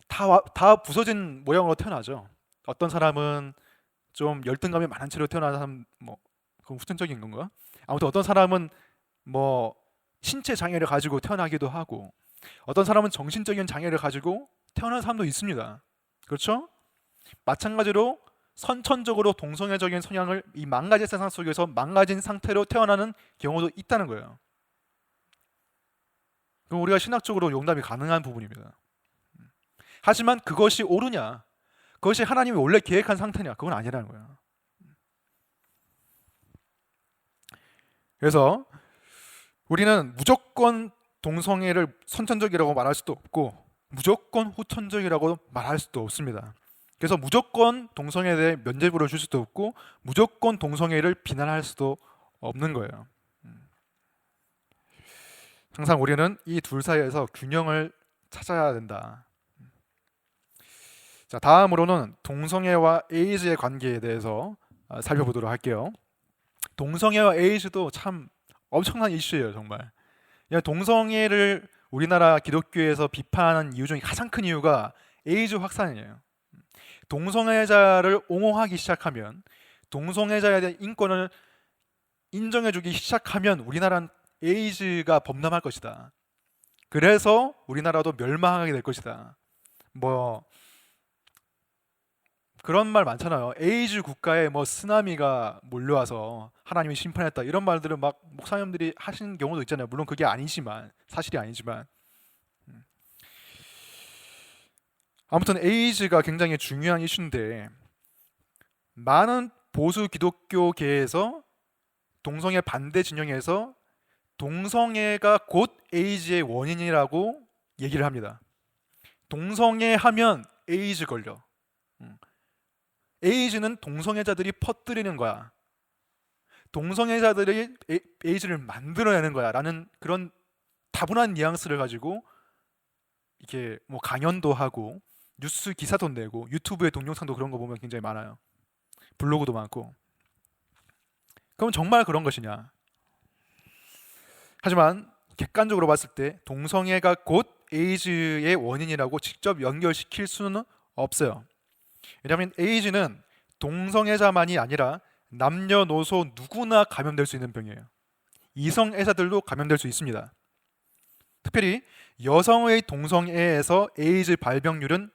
A: 다 부서진 모양으로 태어나죠. 어떤 사람은 좀 열등감이 많은 채로 태어나는 사람, 뭐 그건 후천적인 건가? 아무튼 어떤 사람은 뭐 신체 장애를 가지고 태어나기도 하고 어떤 사람은 정신적인 장애를 가지고 태어난 사람도 있습니다. 그렇죠? 마찬가지로 선천적으로 동성애적인 성향을 이 망가진 세상 속에서 망가진 상태로 태어나는 경우도 있다는 거예요. 그럼 우리가 신학적으로 용납이 가능한 부분입니다. 하지만 그것이 옳으냐? 그것이 하나님이 원래 계획한 상태냐? 그건 아니라는 거예요. 그래서 우리는 무조건 동성애를 선천적이라고 말할 수도 없고 무조건 후천적이라고 말할 수도 없습니다. 그래서 무조건 동성애에 대해 면죄부를 줄 수도 없고 무조건 동성애를 비난할 수도 없는 거예요. 항상 우리는 이 둘 사이에서 균형을 찾아야 된다. 자, 다음으로는 동성애와 에이즈의 관계에 대해서 살펴보도록 할게요. 동성애와 에이즈도 참 엄청난 이슈예요, 정말. 동성애를 우리나라 기독교에서 비판하는 이유 중에 가장 큰 이유가 에이즈 확산이에요. 동성애자를 옹호하기 시작하면, 동성애자에 대한 인권을 인정해주기 시작하면 우리나라는 에이즈가 범람할 것이다. 그래서 우리나라도 멸망하게 될 것이다. 뭐 그런 말 많잖아요. 에이즈 국가에 뭐 쓰나미가 몰려와서 하나님이 심판했다 이런 말들을 막 목사님들이 하시는 경우도 있잖아요. 물론 그게 아니지만, 사실이 아니지만 아무튼 에이즈가 굉장히 중요한 이슈인데 많은 보수 기독교계에서 동성애 반대 진영에서 동성애가 곧 에이즈의 원인이라고 얘기를 합니다. 동성애 하면 에이즈 걸려. 에이즈는 동성애자들이 퍼뜨리는 거야. 동성애자들이 에이즈를 만들어내는 거야 라는 그런 다분한 뉘앙스를 가지고 이렇게 뭐 강연도 하고 뉴스 기사도 내고 유튜브에 동영상도 그런 거 보면 굉장히 많아요. 블로그도 많고. 그럼 정말 그런 것이냐? 하지만 객관적으로 봤을 때 동성애가 곧 에이즈의 원인이라고 직접 연결시킬 수는 없어요. 왜냐하면 에이즈는 동성애자만이 아니라 남녀노소 누구나 감염될 수 있는 병이에요. 이성애자들도 감염될 수 있습니다. 특별히 여성의 동성애에서 에이즈 발병률은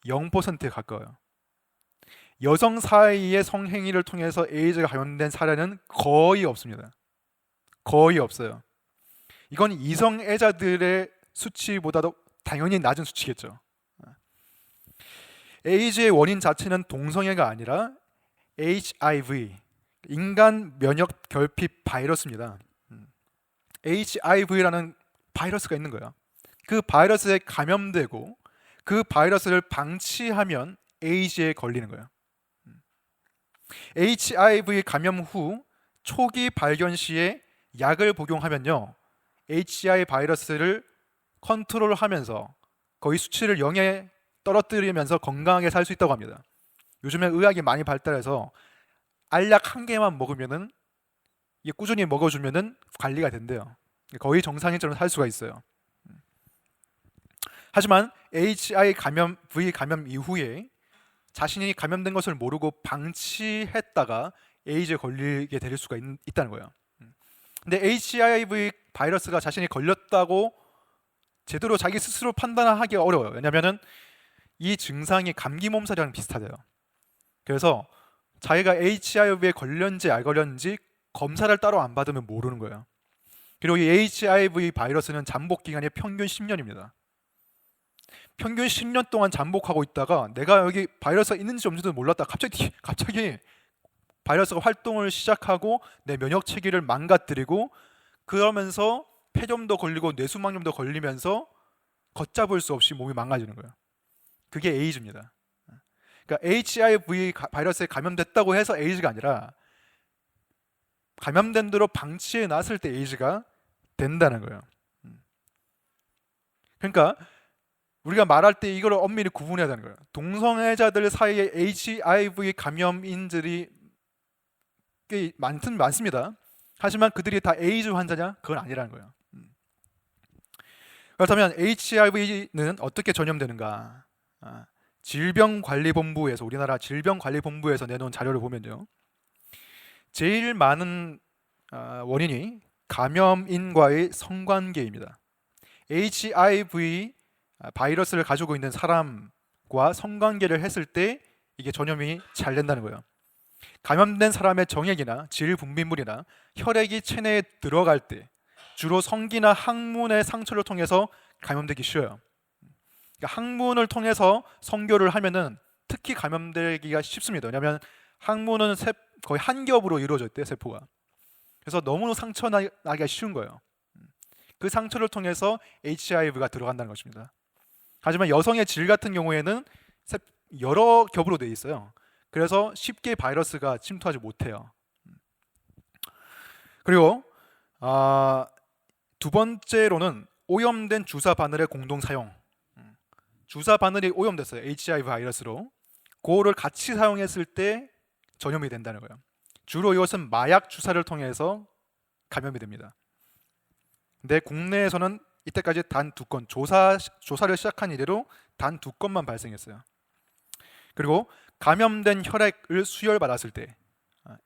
A: 0%에 가까워요. 여성 사이의 성행위를 통해서 에이즈가 감염된 사례는 거의 없습니다. 거의 없어요. 이건 이성애자들의 수치보다도 당연히 낮은 수치겠죠. 에이즈의 원인 자체는 동성애가 아니라 HIV, 인간 면역 결핍 바이러스입니다. HIV라는 바이러스가 있는 거예요. 그 바이러스에 감염되고 그 바이러스를 방치하면 에이즈에 걸리는 거예요. HIV 감염 후 초기 발견 시에 약을 복용하면요, HIV 바이러스를 컨트롤하면서 거의 수치를 0에 떨어뜨리면서 건강하게 살 수 있다고 합니다. 요즘에 의학이 많이 발달해서 알약 한 개만 먹으면은, 이게 꾸준히 먹어주면은 관리가 된대요. 거의 정상인처럼 살 수가 있어요. 하지만 HIV 감염 이후에 자신이 감염된 것을 모르고 방치했다가 에이즈에 걸리게 될 수가 있다는 거예요. 근데 HIV 바이러스가 자신이 걸렸다고 제대로 자기 스스로 판단하기 어려워요. 왜냐하면 이 증상이 감기 몸살이랑 비슷하대요. 그래서 자기가 HIV에 걸렸는지 안 걸렸는지 검사를 따로 안 받으면 모르는 거예요. 그리고 이 HIV 바이러스는 잠복 기간이 평균 10년입니다. 평균 10년 동안 잠복하고 있다가 내가 여기 바이러스가 있는지 없는지도 몰랐다 갑자기 바이러스가 활동을 시작하고 내 면역 체계를 망가뜨리고, 그러면서 폐렴도 걸리고 뇌수막염도 걸리면서 걷잡을 수 없이 몸이 망가지는 거예요. 그게 에이즈입니다. 그러니까 HIV 바이러스에 감염됐다고 해서 에이즈가 아니라 감염된 대로 방치해 놨을 때 에이즈가 된다는 거예요. 그러니까 우리가 말할 때 이걸 엄밀히 구분해야 되는 거예요. 동성애자들 사이에 HIV 감염인들이 꽤 많습니다. 하지만 그들이 다 에이즈 환자냐? 그건 아니라는 거예요. 그렇다면 HIV는 어떻게 전염되는가? 질병관리본부에서, 우리나라 질병관리본부에서 내놓은 자료를 보면요, 제일 많은 원인이 감염인과의 성관계입니다. HIV 바이러스를 가지고 있는 사람과 성관계를 했을 때 이게 전염이 잘 된다는 거예요. 감염된 사람의 정액이나 질분비물이나 혈액이 체내에 들어갈 때 주로 성기나 항문의 상처를 통해서 감염되기 쉬워요. 그러니까 항문을 통해서 성교를 하면은 특히 감염되기가 쉽습니다. 왜냐하면 항문은 거의 한 겹으로 이루어져 있대요, 세포가. 그래서 너무 상처 나기가 쉬운 거예요. 그 상처를 통해서 HIV가 들어간다는 것입니다. 하지만 여성의 질 같은 경우에는 여러 겹으로 되어 있어요. 그래서 쉽게 바이러스가 침투하지 못해요. 그리고 두 번째로는 오염된 주사 바늘의 공동 사용. 주사 바늘이 오염됐어요, HIV 바이러스로. 그거를 같이 사용했을 때 전염이 된다는 거예요. 주로 이것은 마약 주사를 통해서 감염이 됩니다. 근데 국내에서는 이때까지 단 2건, 조사를 시작한 이래로 단 2건만 발생했어요. 그리고 감염된 혈액을 수혈받았을 때,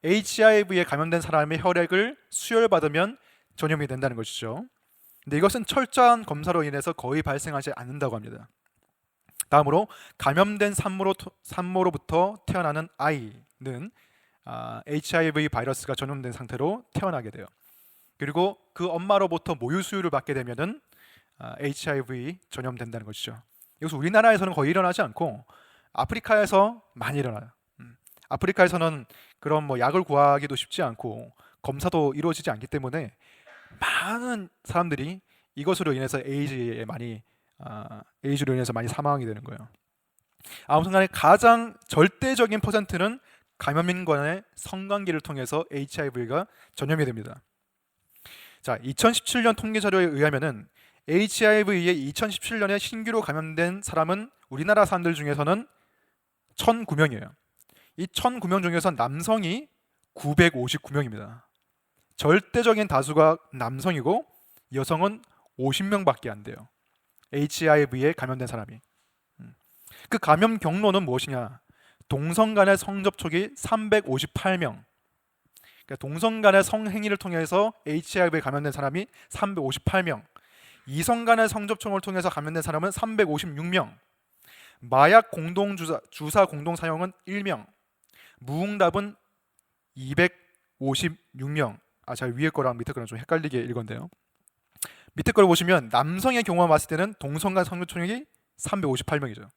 A: HIV에 감염된 사람의 혈액을 수혈받으면 전염이 된다는 것이죠. 근데 이것은 철저한 검사로 인해서 거의 발생하지 않는다고 합니다. 다음으로 감염된 산모로부터 태어나는 아이는 HIV 바이러스가 전염된 상태로 태어나게 돼요. 그리고 그 엄마로부터 모유 수유를 받게 되면은 HIV 전염된다는 것이죠. 이것은 우리나라에서는 거의 일어나지 않고 아프리카에서 많이 일어나요. 아프리카에서는 그런 약을 구하기도 쉽지 않고 검사도 이루어지지 않기 때문에 많은 사람들이 이것으로 인해서 에이즈로 인해서 많이 사망하게 되는 거예요. 아무튼간에 가장 절대적인 퍼센트는 감염인 간의 성관계를 통해서 HIV가 전염이 됩니다. 자, 2017년 통계 자료에 의하면은 HIV에 2017년에 신규로 감염된 사람은 우리나라 사람들 중에서는 1,009명이에요. 이 1,009명 중에서 남성이 959명입니다. 절대적인 다수가 남성이고 여성은 50명밖에 안 돼요. HIV에 감염된 사람이. 그 감염 경로는 무엇이냐? 동성 간의 성접촉이 358명. 그러니까 동성 간의 성행위를 통해서 HIV에 감염된 사람이 358명. 이성 간의 성접촉을 통해서 감염된 사람은 356명. 마약 공동 주사 공동 사용은 1명. 무응답은 256명. 제가 위에 거랑 밑에 거랑 좀 헷갈리게 읽었는데요. 밑에 걸 보시면 남성의 경우만 봤을 때는 동성 간 성접촉이 358명이죠.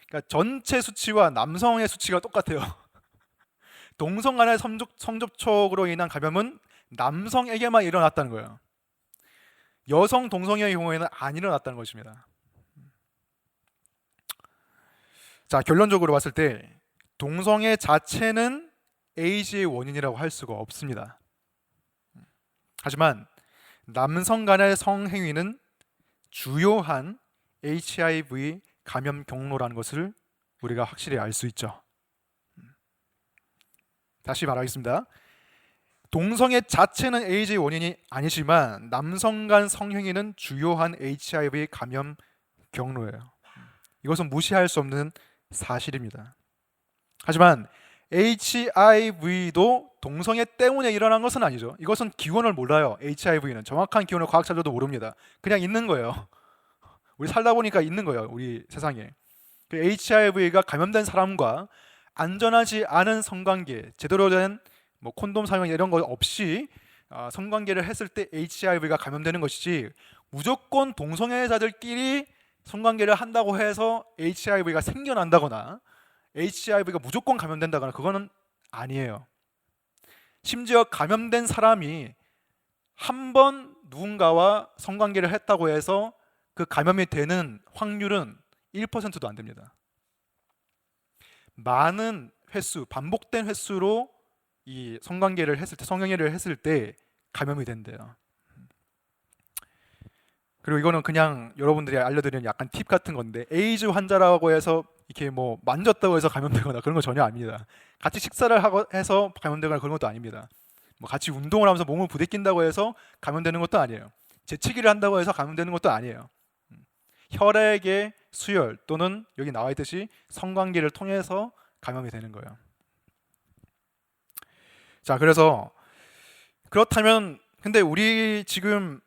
A: 그러니까 전체 수치와 남성의 수치가 똑같아요. 동성 간의 성접촉으로 인한 감염은 남성에게만 일어났다는 거예요. 여성 동성애의 경우에는 안 일어났다는 것입니다. 자, 결론적으로 봤을 때 동성애 자체는 에이즈의 원인이라고 할 수가 없습니다. 하지만 남성 간의 성행위는 주요한 HIV 감염 경로라는 것을 우리가 확실히 알 수 있죠. 다시 말하겠습니다. 동성애 자체는 에이즈의 원인이 아니지만 남성 간 성행위는 주요한 HIV 감염 경로예요. 이것은 무시할 수 없는 사실입니다. 하지만 HIV도 동성애 때문에 일어난 것은 아니죠. 이것은 기원을 몰라요. HIV는 정확한 기원을 과학자들도 모릅니다. 그냥 있는 거예요. 우리 살다 보니까 있는 거예요. 우리 세상에. HIV가 감염된 사람과 안전하지 않은 성관계, 제대로 된 콘돔 사용 이런 거 없이 성관계를 했을 때 HIV가 감염되는 것이지, 무조건 동성애자들끼리 성관계를 한다고 해서 HIV가 생겨난다거나 HIV가 무조건 감염된다거나 그거는 아니에요. 심지어 감염된 사람이 한 번 누군가와 성관계를 했다고 해서 그 감염이 되는 확률은 1%도 안 됩니다. 많은 횟수, 반복된 횟수로 이 성관계를 했을 때, 성행위를 했을 때 감염이 된대요. 그리고 이거는 그냥 여러분들이 알려드리는 약간 팁 같은 건데, 에이즈 환자라고 해서 이렇게 만졌다고 해서 감염되거나 그런 거 전혀 아닙니다. 같이 식사를 해서 감염되거나 그런 것도 아닙니다. 같이 운동을 하면서 몸을 부대낀다고 해서 감염되는 것도 아니에요. 재채기를 한다고 해서 감염되는 것도 아니에요. 혈액의 수혈 또는 여기 나와 있듯이 성관계를 통해서 감염이 되는 거예요. 자, 그래서 그렇다면 근데 우리 지금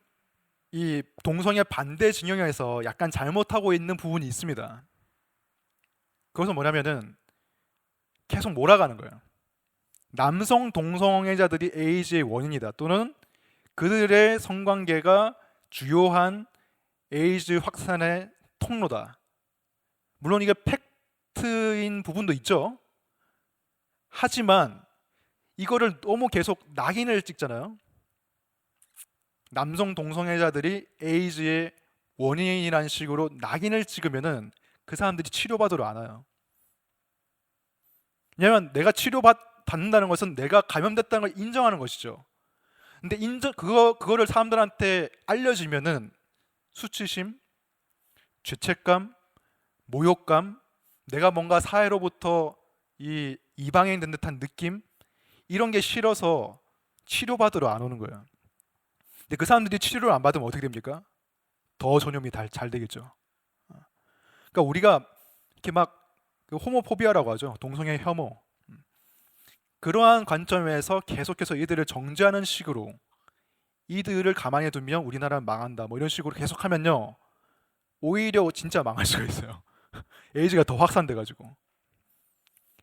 A: 이 동성애 반대 진영에서 약간 잘못하고 있는 부분이 있습니다. 그것은 뭐냐면은 계속 몰아가는 거예요. 남성 동성애자들이 에이즈의 원인이다, 또는 그들의 성관계가 주요한 에이즈 확산의 통로다. 물론 이게 팩트인 부분도 있죠. 하지만 이거를 너무 계속 낙인을 찍잖아요. 남성 동성애자들이 에이즈의 원인이라는 식으로 낙인을 찍으면은 그 사람들이 치료받으러 안 와요. 왜냐하면 내가 치료받는다는 것은 내가 감염됐다는 걸 인정하는 것이죠. 근데 그거를 사람들한테 알려지면은 수치심, 죄책감, 모욕감, 내가 뭔가 사회로부터 이방인 된 듯한 느낌, 이런 게 싫어서 치료받으러 안 오는 거예요. 근데 그 사람들이 치료를 안 받으면 어떻게 됩니까? 더 전염이 잘 되겠죠. 그러니까 우리가 이렇게 그 호모포비아라고 하죠. 동성애 혐오. 그러한 관점에서 계속해서 이들을 정죄하는 식으로, 이들을 가만히 두면 우리나라는 망한다, 이런 식으로 계속하면요, 오히려 진짜 망할 수가 있어요. 에이즈가 더 확산돼가지고.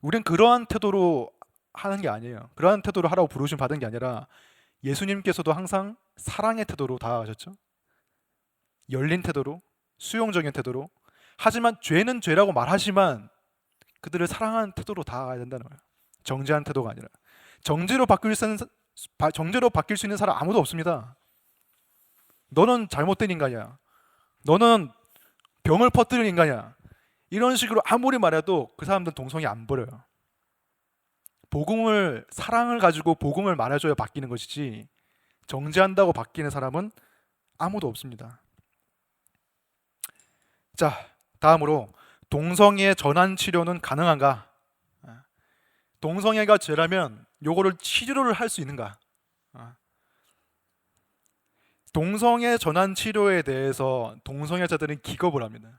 A: 우린 그러한 태도로 하는 게 아니에요. 그러한 태도로 하라고 부르심 받은 게 아니라 예수님께서도 항상 사랑의 태도로 다가가셨죠. 열린 태도로, 수용적인 태도로. 하지만 죄는 죄라고 말하지만 그들을 사랑하는 태도로 다가가야 된다는 거예요. 정죄하는 태도가 아니라. 정죄로 바뀔 수 있는 사람 아무도 없습니다. 너는 잘못된 인간이야, 너는 병을 퍼뜨린 인간이야, 이런 식으로 아무리 말해도 그 사람들은 동성애 안 버려요. 사랑을 가지고 복음을 말해줘야 바뀌는 것이지, 정죄한다고 바뀌는 사람은 아무도 없습니다. 자, 다음으로 동성애 전환 치료는 가능한가? 동성애가 죄라면 요거를 치료를 할 수 있는가? 동성애 전환 치료에 대해서 동성애자들은 기겁을 합니다.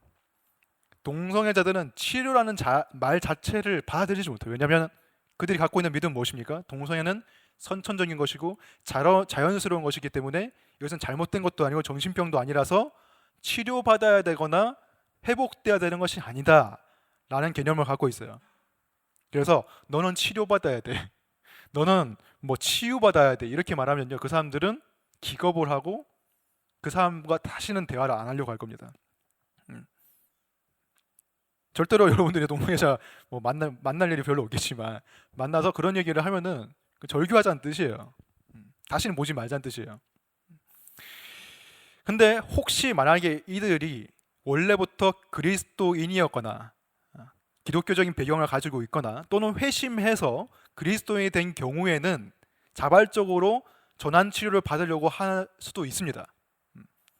A: 동성애자들은 치료라는 말 자체를 받아들이지 못해요. 왜냐하면 그들이 갖고 있는 믿음은 무엇입니까? 동성애는 선천적인 것이고 자연스러운 것이기 때문에 이것은 잘못된 것도 아니고 정신병도 아니라서 치료받아야 되거나 회복돼야 되는 것이 아니다 라는 개념을 갖고 있어요. 그래서 너는 치료받아야 돼, 너는 뭐 치유받아야 돼, 이렇게 말하면요, 그 사람들은 기겁을 하고 그 사람과 다시는 대화를 안 하려고 할 겁니다. 절대로 여러분들이 동성애자 뭐 만날 일이 별로 없겠지만 만나서 그런 얘기를 하면은 절교하자는 뜻이에요. 다시는 보지 말자는 뜻이에요. 근데 혹시 만약에 이들이 원래부터 그리스도인이었거나 기독교적인 배경을 가지고 있거나 또는 회심해서 그리스도인이 된 경우에는 자발적으로 전환 치료를 받으려고 할 수도 있습니다.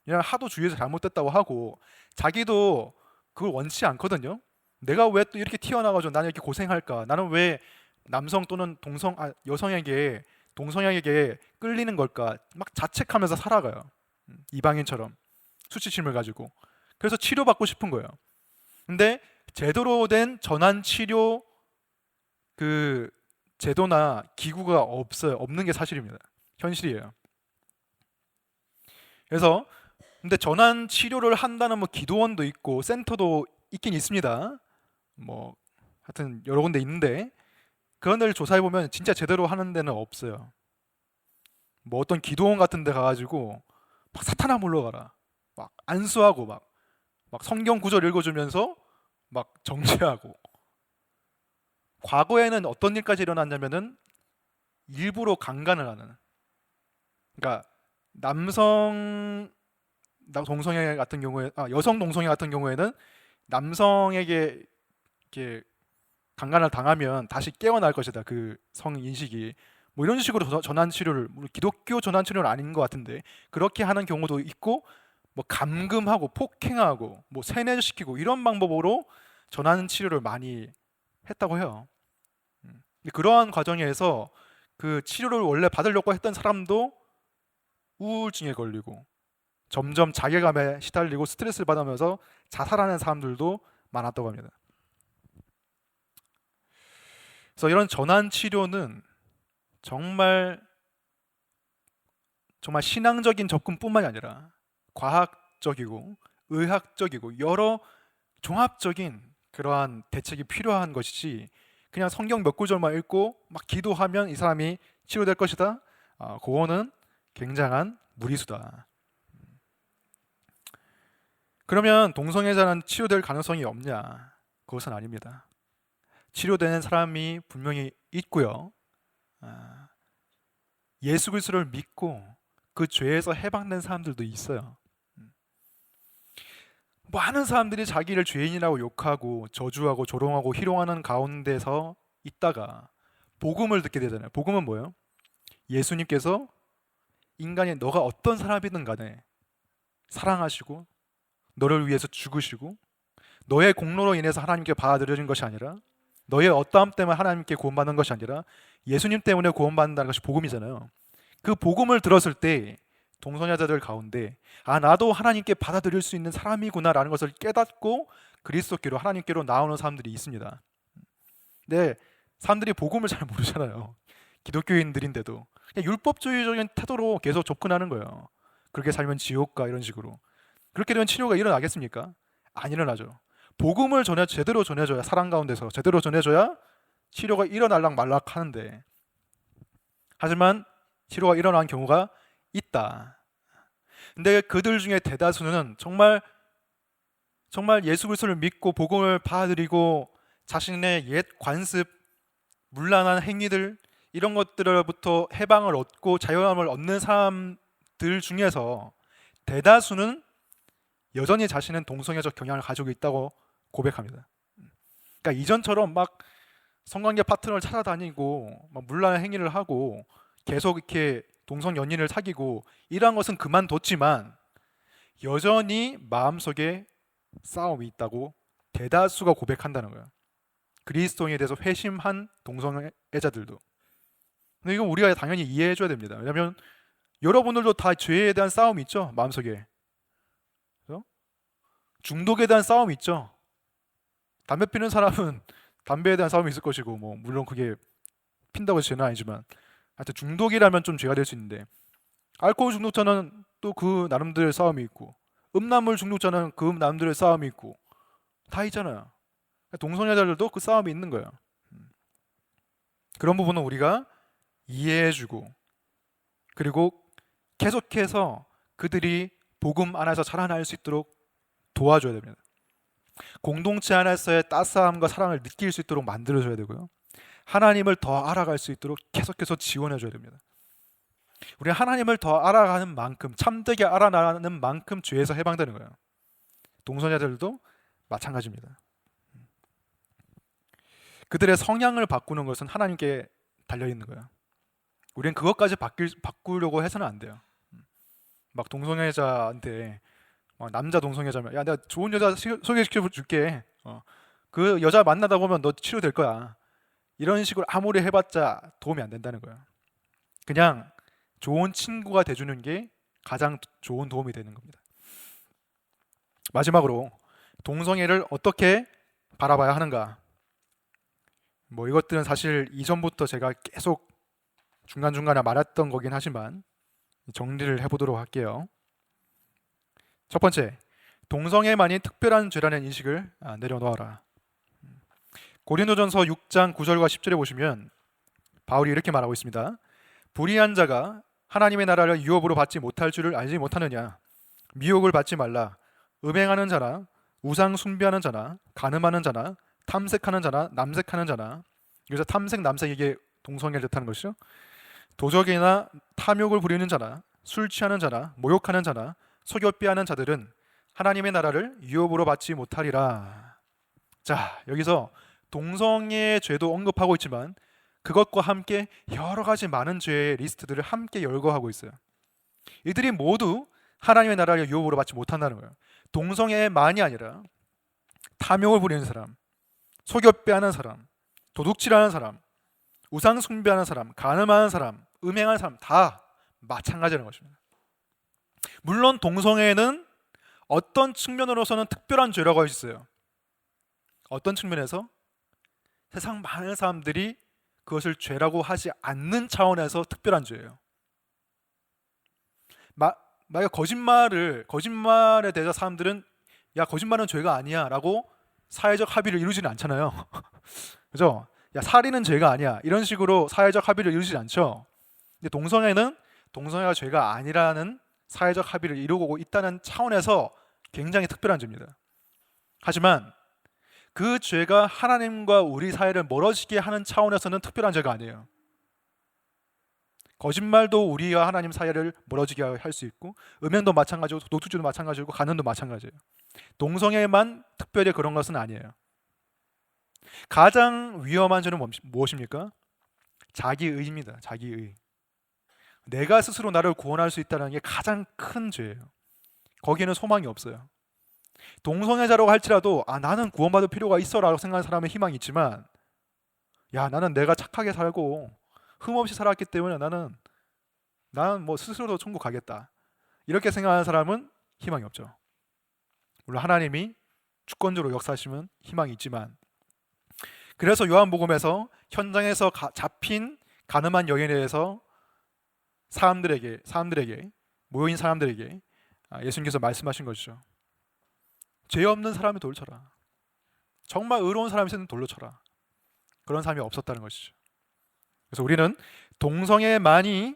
A: 그냥 하도 주위에서 잘못됐다고 하고 자기도 그걸 원치 않거든요. 내가 왜 또 이렇게 튀어나와가지고 나는 이렇게 고생할까? 나는 왜 남성 또는 여성에게 동성애에게 끌리는 걸까? 막 자책하면서 살아가요. 이방인처럼 수치심을 가지고. 그래서 치료받고 싶은 거예요. 근데 제대로 된 전환 치료 그 제도나 기구가 없어요. 없는 게 사실입니다. 현실이에요. 그래서 근데 전환 치료를 한다는 뭐 기도원도 있고 센터도 있긴 있습니다. 뭐 하여튼 여러 군데 있는데 그런 데를 조사해 보면 진짜 제대로 하는 데는 없어요. 뭐 어떤 기도원 같은 데 가가지고 막 사탄아 물러가라, 막 안수하고 막 성경 구절 읽어주면서 막 정죄하고. 과거에는 어떤 일까지 일어났냐면은 일부러 강간을 하는, 그러니까 남성 동성애 같은 경우에 여성 동성애 같은 경우에는 남성에게 이렇게 강간을 당하면 다시 깨어날 것이다, 그 성 인식이. 뭐 이런 식으로 전환 치료를, 기독교 전환 치료는 아닌 것 같은데 그렇게 하는 경우도 있고, 뭐 감금하고 폭행하고 뭐 세뇌시키고 이런 방법으로 전환 치료를 많이 했다고 해요. 그러한 과정에서 그 치료를 원래 받으려고 했던 사람도 우울증에 걸리고 점점 자괴감에 시달리고 스트레스를 받으면서 자살하는 사람들도 많았다고 합니다. 그래서 이런 전환 치료는 정말 신앙적인 접근뿐만이 아니라 과학적이고 의학적이고 여러 종합적인 그러한 대책이 필요한 것이지, 그냥 성경 몇 구절만 읽고 막 기도하면 이 사람이 치료될 것이다, 그거는 굉장한 무리수다. 그러면 동성애자는 치료될 가능성이 없냐? 그것은 아닙니다. 치료되는 사람이 분명히 있고요. 예수 그리스도를 믿고 그 죄에서 해방된 사람들도 있어요. 많은 사람들이 자기를 죄인이라고 욕하고 저주하고 조롱하고 희롱하는 가운데서 있다가 복음을 듣게 되잖아요. 복음은 뭐예요? 예수님께서 인간이 너가 어떤 사람이든 간에 사랑하시고 너를 위해서 죽으시고 너의 공로로 인해서 하나님께 받아들여진 것이 아니라, 너의 어떠함 때문에 하나님께 구원받는 것이 아니라 예수님 때문에 구원받는다는 것이 복음이잖아요. 그 복음을 들었을 때 동성애자들 가운데 나도 하나님께 받아들일 수 있는 사람이구나 라는 것을 깨닫고 그리스도께로, 하나님께로 나오는 사람들이 있습니다. 근데 사람들이 복음을 잘 모르잖아요. 기독교인들인데도 그냥 율법주의적인 태도로 계속 접근하는 거예요. 그렇게 살면 지옥 가, 이런 식으로. 그렇게 되면 치료가 일어나겠습니까? 안 일어나죠. 복음을 제대로 전해줘야, 사랑 가운데서 제대로 전해줘야 치료가 일어날락 말락 하는데, 하지만 치료가 일어난 경우가 있다. 근데 그들 중에 대다수는 정말 예수 그리스도를 믿고 복음을 받아들이고 자신의 옛 관습, 문란한 행위들, 이런 것들로부터 해방을 얻고 자유함을 얻는 사람들 중에서 대다수는 여전히 자신은 동성애적 경향을 가지고 있다고 고백합니다. 그러니까 이전처럼 막 성관계 파트너를 찾아다니고 막 문란한 행위를 하고 계속 이렇게 동성 연인을 사귀고 이러한 것은 그만뒀지만 여전히 마음속에 싸움이 있다고 대다수가 고백한다는 거예요. 그리스도인에 대해서 회심한 동성애자들도. 근데 이거 우리가 당연히 이해해줘야 됩니다. 왜냐하면 여러분들도 다 죄에 대한 싸움이 있죠, 마음속에. 그죠? 중독에 대한 싸움이 있죠. 담배 피는 사람은 담배에 대한 싸움이 있을 것이고, 뭐 물론 그게 핀다고 해서 죄는 아니지만, 하여튼 중독이라면 좀 죄가 될 수 있는데, 알코올 중독자는 또 그 나름대로의 싸움이 있고, 음란물 중독자는 그 나름대로의 싸움이 있고, 다 있잖아요. 동성애자들도 그 싸움이 있는 거예요. 그런 부분은 우리가 이해해주고, 그리고 계속해서 그들이 복음 안에서 자라날 수 있도록 도와줘야 됩니다. 공동체 안에서의 따스함과 사랑을 느낄 수 있도록 만들어줘야 되고요. 하나님을 더 알아갈 수 있도록 계속해서 지원해줘야 됩니다. 우리 하나님을 더 알아가는 만큼, 참되게 알아나가는 만큼 죄에서 해방되는 거예요. 동성애자들도 마찬가지입니다. 그들의 성향을 바꾸는 것은 하나님께 달려있는 거예요. 우리는 그것까지 바꾸려고 해서는 안 돼요. 막 동성애자한테, 막 남자 동성애자면, 야, 내가 좋은 여자 소개시켜 줄게. 그 여자 만나다 보면 너 치료될 거야. 이런 식으로 아무리 해봤자 도움이 안 된다는 거예요. 그냥 좋은 친구가 돼주는 게 가장 좋은 도움이 되는 겁니다. 마지막으로 동성애를 어떻게 바라봐야 하는가? 뭐 이것들은 사실 이전부터 제가 계속 중간중간에 말했던 거긴 하지만 정리를 해보도록 할게요. 첫 번째, 동성애만이 특별한 죄라는 인식을 내려놓아라. 고린도전서 6장 9절과 10절에 보시면 바울이 이렇게 말하고 있습니다. 불의한 자가 하나님의 나라를 유업으로 받지 못할 줄을 알지 못하느냐? 미혹을 받지 말라. 음행하는 자나 우상 숭배하는 자나 간음하는 자나 탐색하는 자나 남색하는 자나, 여기서 탐색 남색 이게 동성애를 뜻하는 것이죠. 도적이나 탐욕을 부리는 자나 술 취하는 자나 모욕하는 자나 속여 빼하는 자들은 하나님의 나라를 유업으로 받지 못하리라. 자, 여기서 동성애의 죄도 언급하고 있지만 그것과 함께 여러 가지 많은 죄의 리스트들을 함께 열거하고 있어요. 이들이 모두 하나님의 나라를 유업으로 받지 못한다는 거예요. 동성애만이 아니라 탐욕을 부리는 사람, 속여 빼하는 사람, 도둑질하는 사람, 우상 숭배하는 사람, 간음하는 사람, 음행하는 사람 다 마찬가지라는 것입니다. 물론 동성애는 어떤 측면으로서는 특별한 죄라고 할 수 있어요. 어떤 측면에서? 세상 많은 사람들이 그것을 죄라고 하지 않는 차원에서 특별한 죄예요. 만약 거짓말에 대해서 사람들은 야, 거짓말은 죄가 아니야 라고 사회적 합의를 이루지는 않잖아요. 그죠? 야, 살인은 죄가 아니야 이런 식으로 사회적 합의를 이루지 않죠. 근데 동성애가 죄가 아니라는 사회적 합의를 이루고 있다는 차원에서 굉장히 특별한 죄입니다. 하지만 그 죄가 하나님과 우리 사이를 멀어지게 하는 차원에서는 특별한 죄가 아니에요. 거짓말도 우리와 하나님 사이를 멀어지게 할 수 있고, 음행도 마찬가지고, 도둑질도 마찬가지고, 간음도 마찬가지예요. 동성애만 특별히 그런 것은 아니에요. 가장 위험한 죄는 무엇입니까? 자기의입니다. 자기의. 내가 스스로 나를 구원할 수 있다는 게 가장 큰 죄예요. 거기에는 소망이 없어요. 동성애자라고 할지라도 나는 구원받을 필요가 있어 라고 생각하는 사람은 희망이 있지만, 야, 나는 내가 착하게 살고 흠없이 살았기 때문에 나는 뭐 스스로도 천국 가겠다 이렇게 생각하는 사람은 희망이 없죠. 물론 하나님이 주권적으로 역사하시면 희망이 있지만, 그래서 요한복음에서 현장에서 잡힌 가늠한 여인에 대해서 사람들에게 모여있는 사람들에게 예수님께서 말씀하신 것이죠. 죄 없는 사람이 돌 쳐라. 정말 의로운 사람이 있으면 돌로 쳐라. 그런 사람이 없었다는 것이죠. 그래서 우리는 동성애만이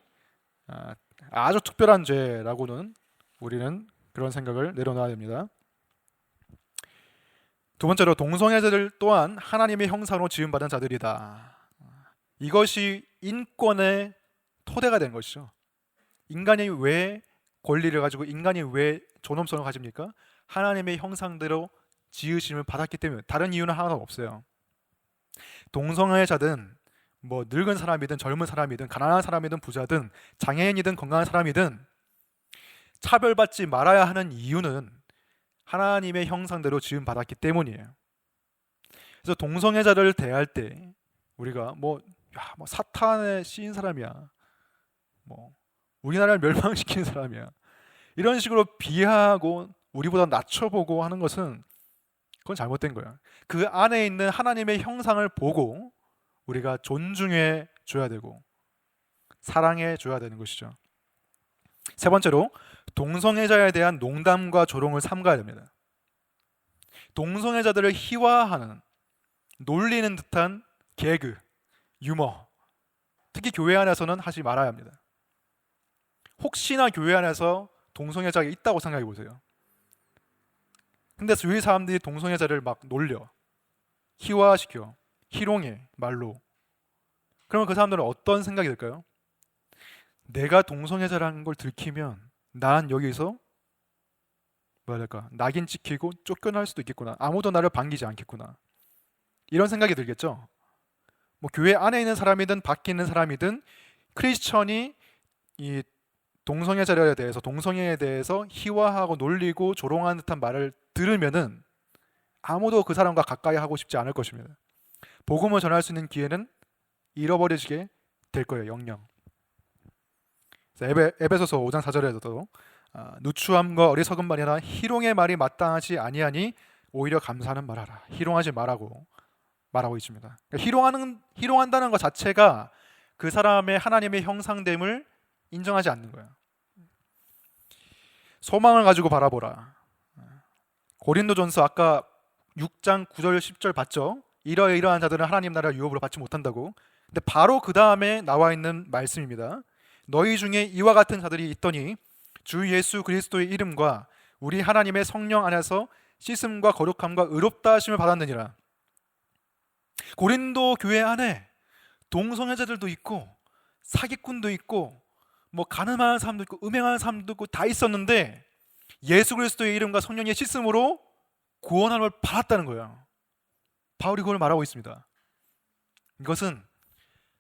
A: 아주 특별한 죄라고는 우리는 그런 생각을 내려놔야 됩니다. 두 번째로 동성애자들 또한 하나님의 형상으로 지음받은 자들이다. 이것이 인권의 토대가 된 것이죠. 인간이 왜 권리를 가지고 인간이 왜 존엄성을 가집니까? 하나님의 형상대로 지으심을 받았기 때문에, 다른 이유는 하나도 없어요. 동성애자든 뭐 늙은 사람이든 젊은 사람이든 가난한 사람이든 부자든 장애인이든 건강한 사람이든 차별받지 말아야 하는 이유는 하나님의 형상대로 지음 받았기 때문이에요. 그래서 동성애자를 대할 때 우리가 뭐 사탄에 씌인 사람이야, 뭐 우리나라를 멸망시키는 사람이야. 이런 식으로 비하하고 우리보다 낮춰보고 하는 것은 그건 잘못된 거야. 그 안에 있는 하나님의 형상을 보고 우리가 존중해 줘야 되고 사랑해 줘야 되는 것이죠. 세 번째로 동성애자에 대한 농담과 조롱을 삼가야 됩니다. 동성애자들을 희화하는, 놀리는 듯한 개그, 유머, 특히 교회 안에서는 하지 말아야 합니다. 혹시나 교회 안에서 동성애자가 있다고 생각해 보세요. 근데 주위 사람들이 동성애자를 막 놀려, 희화시켜, 희롱해, 말로. 그러면 그 사람들은 어떤 생각이 들까요? 내가 동성애자라는 걸 들키면 난 여기서 뭐야 될까? 낙인 찍히고 쫓겨날 수도 있겠구나. 아무도 나를 반기지 않겠구나. 이런 생각이 들겠죠. 뭐 교회 안에 있는 사람이든 밖에 있는 사람이든 크리스천이 이 동성애자에 대해서, 동성애에 대해서 희화하고 놀리고 조롱하는 듯한 말을 들으면은 아무도 그 사람과 가까이 하고 싶지 않을 것입니다. 복음을 전할 수 있는 기회는 잃어버리게 될 거예요. 영영. 에베소서 5장 4절에서도 누추함과 어리석은 말이나 희롱의 말이 마땅하지 아니하니 오히려 감사하는 말하라. 희롱하지 말라고 말하고 있습니다. 그러니까 희롱한다는 것 자체가 그 사람의 하나님의 형상됨을 인정하지 않는 거예요. 소망을 가지고 바라보라. 고린도전서 아까 6장 9절 10절 봤죠? 이러한 자들은 하나님 나라를 유업으로 받지 못한다고. 근데 바로 그 다음에 나와 있는 말씀입니다. 너희 중에 이와 같은 자들이 있더니 주 예수 그리스도의 이름과 우리 하나님의 성령 안에서 씻음과 거룩함과 의롭다 하심을 받았느니라. 고린도 교회 안에 동성애자들도 있고 사기꾼도 있고 뭐 가늠하는 사람도 있고 음행하는 사람도 있고 다 있었는데 예수 그리스도의 이름과 성령의 씻음으로 구원함을 받았다는 거예요. 바울이 그걸 말하고 있습니다. 이것은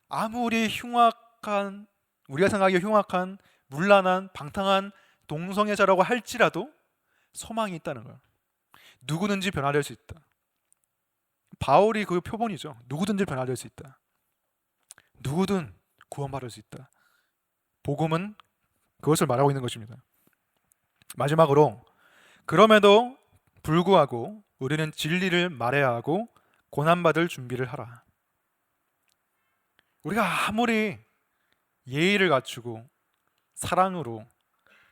A: 아무리 흉악한, 우리가 생각하기에 흉악한, 문란한, 방탕한 동성애자라고 할지라도 소망이 있다는 거예요. 누구든지 변화될 수 있다. 바울이 그 표본이죠. 누구든지 변화될 수 있다. 누구든 구원받을 수 있다. 복음은 그것을 말하고 있는 것입니다. 마지막으로 그럼에도 불구하고 우리는 진리를 말해야 하고 고난받을 준비를 하라. 우리가 아무리 예의를 갖추고 사랑으로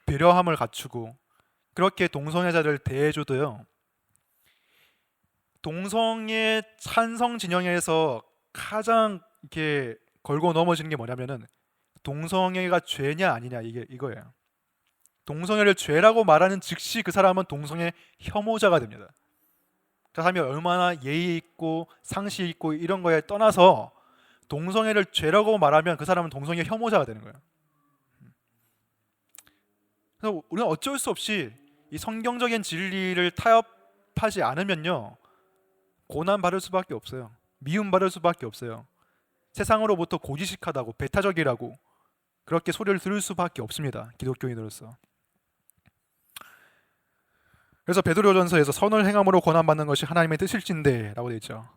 A: 배려함을 갖추고 그렇게 동성애자를 대해줘도요, 동성애 찬성 진영에서 가장 이렇게 걸고 넘어지는 게 뭐냐면은 동성애가 죄냐 아니냐 이거예요. 동성애를 죄라고 말하는 즉시 그 사람은 동성애 혐오자가 됩니다. 그 사람이 얼마나 예의 있고 상식 있고 이런 거에 떠나서 동성애를 죄라고 말하면 그 사람은 동성애 혐오자가 되는 거예요. 그래서 우리는 어쩔 수 없이 이 성경적인 진리를 타협하지 않으면요, 고난 받을 수밖에 없어요. 미움 받을 수밖에 없어요. 세상으로부터 고지식하다고, 배타적이라고 그렇게 소리를 들을 수밖에 없습니다. 기독교인으로서. 그래서 베드로전서에서 선을 행함으로 고난받는 것이 하나님의 뜻일진데 라고 되어 있죠.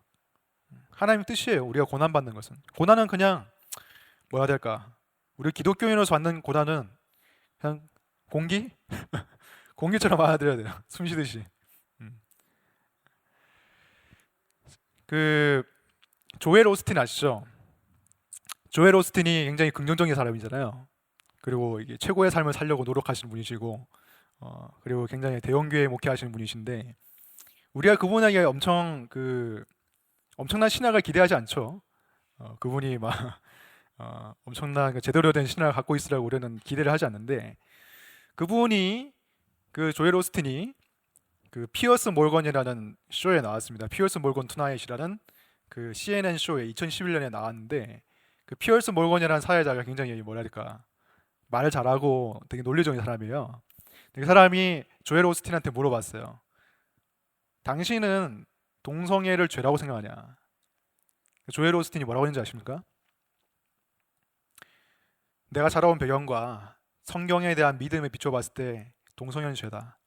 A: 하나님의 뜻이에요. 우리가 고난받는 것은. 고난은 그냥 뭐라 해야 될까, 우리 기독교인으로서 받는 고난은 그냥 공기? 공기처럼 받아들여야 돼요. 숨 쉬듯이. 그 조엘 오스틴 아시죠? 조엘 오스틴이 굉장히 긍정적인 사람이잖아요. 그리고 이게 최고의 삶을 살려고 노력하시는 분이시고, 그리고 굉장히 대형교회 목회하시는 분이신데, 우리가 그분에게 엄청난 신학을 기대하지 않죠. 그분이 막 엄청난 제대로 된 신학을 갖고 있으라고 우리는 기대를 하지 않는데, 그분이 그 조엘 오스틴이 그 피어스 몰건이라는 쇼에 나왔습니다. 피어스 몰건 투나잇이라는 그 CNN 쇼에 2011년에 나왔는데, 그 피어스 몰건이라는 사회자가 굉장히 뭐랄까 말을 잘하고 되게 논리적인 사람이에요. 그 사람이 조엘 오스틴한테 물어봤어요. 당신은 동성애를 죄라고 생각하냐? 조엘 오스틴이 뭐라고 했는지 아십니까? 내가 자라온 배경과 성경에 대한 믿음에 비춰봤을 때 동성애는 죄다.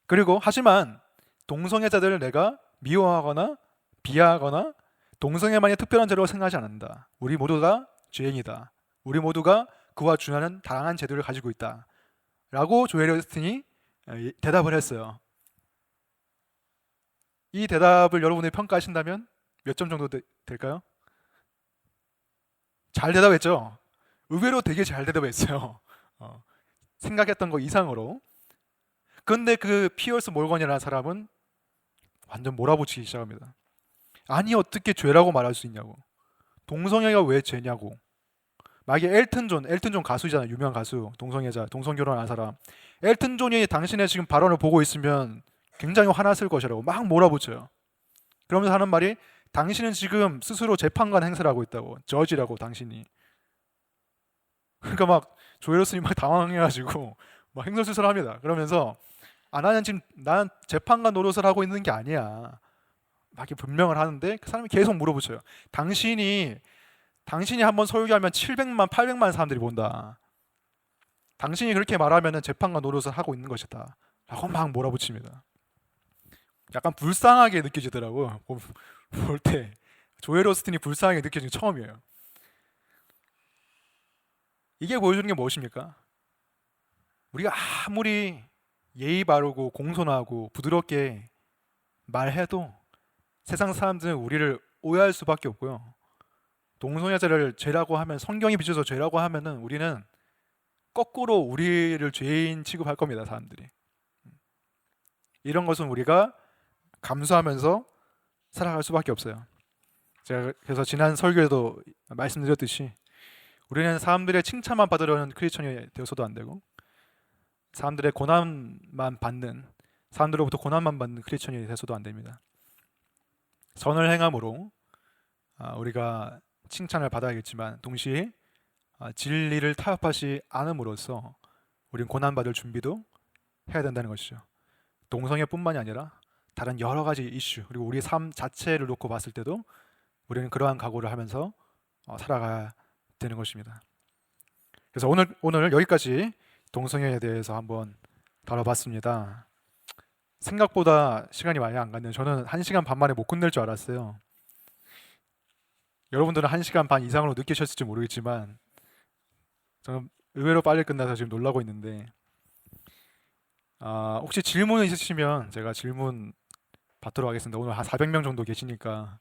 A: 그리고 하지만 동성애자들을 내가 미워하거나 비하하거나 동성애만이 특별한 죄라고 생각하지 않는다. 우리 모두가 죄인이다. 우리 모두가 그와 준하는 다양한 제도를 가지고 있다라고 조엘 오스틴이 대답을 했어요. 이 대답을 여러분이 평가하신다면 몇 점 정도 될까요? 잘 대답했죠. 의외로 되게 잘 대답했어요. 생각했던 거 이상으로. 그런데 그 피어스 몰건이라는 사람은 완전 몰아붙이기 시작합니다. 아니 어떻게 죄라고 말할 수 있냐고. 동성애가 왜 죄냐고. 만약에 엘튼 존 가수잖아요. 유명한 가수. 동성애자, 동성결혼한 사람. 엘튼 존이 당신의 지금 발언을 보고 있으면 굉장히 화났을 것이라고 막 몰아붙여요. 그러면서 하는 말이 당신은 지금 스스로 재판관 행세를 하고 있다고. 저지라고 당신이. 그러니까 막 조엘 오스틴이 막 당황해가지고 막 횡설수설합니다. 그러면서 나는 지금 난 재판관 노릇을 하고 있는 게 아니야. 막 이렇게 분명을 하는데 그 사람이 계속 물어붙여요. 당신이 한번 설교하면 700만, 800만 사람들이 본다. 당신이 그렇게 말하면 재판관 노릇을 하고 있는 것이다. 라고 막 몰아붙입니다. 약간 불쌍하게 느껴지더라고요. 볼 때. 조엘 오스틴이 불쌍하게 느껴진 게 처음이에요. 이게 보여주는 게 무엇입니까? 우리가 아무리 예의 바르고 공손하고 부드럽게 말해도 세상 사람들은 우리를 오해할 수밖에 없고요. 동성애자를 죄라고 하면, 성경이 비춰서 죄라고 하면은 우리는 거꾸로 우리를 죄인 취급할 겁니다, 사람들이. 이런 것은 우리가 감수하면서 살아갈 수밖에 없어요. 제가 그래서 지난 설교에도 말씀드렸듯이 우리는 사람들의 칭찬만 받으려는 크리스천이 되어서도 안 되고, 사람들로부터 고난만 받는 크리스천이 되어서도 안 됩니다. 선을 행함으로 우리가 칭찬을 받아야겠지만 동시에 진리를 타협하지 않음으로써 우리는 고난받을 준비도 해야 된다는 것이죠. 동성애뿐만이 아니라 다른 여러 가지 이슈, 그리고 우리 삶 자체를 놓고 봤을 때도 우리는 그러한 각오를 하면서 살아가야 되는 것입니다. 그래서 오늘 여기까지 동성애에 대해서 한번 다뤄봤습니다. 생각보다 시간이 많이 안 갔네요. 저는 1시간 반 만에 못 끝낼 줄 알았어요. 여러분들은 1시간 반 이상으로 느끼셨을지 모르겠지만 저는 의외로 빨리 끝나서 지금 놀라고 있는데, 혹시 질문 있으시면 제가 질문 받도록 하겠습니다. 오늘 한 400명 정도 계시니까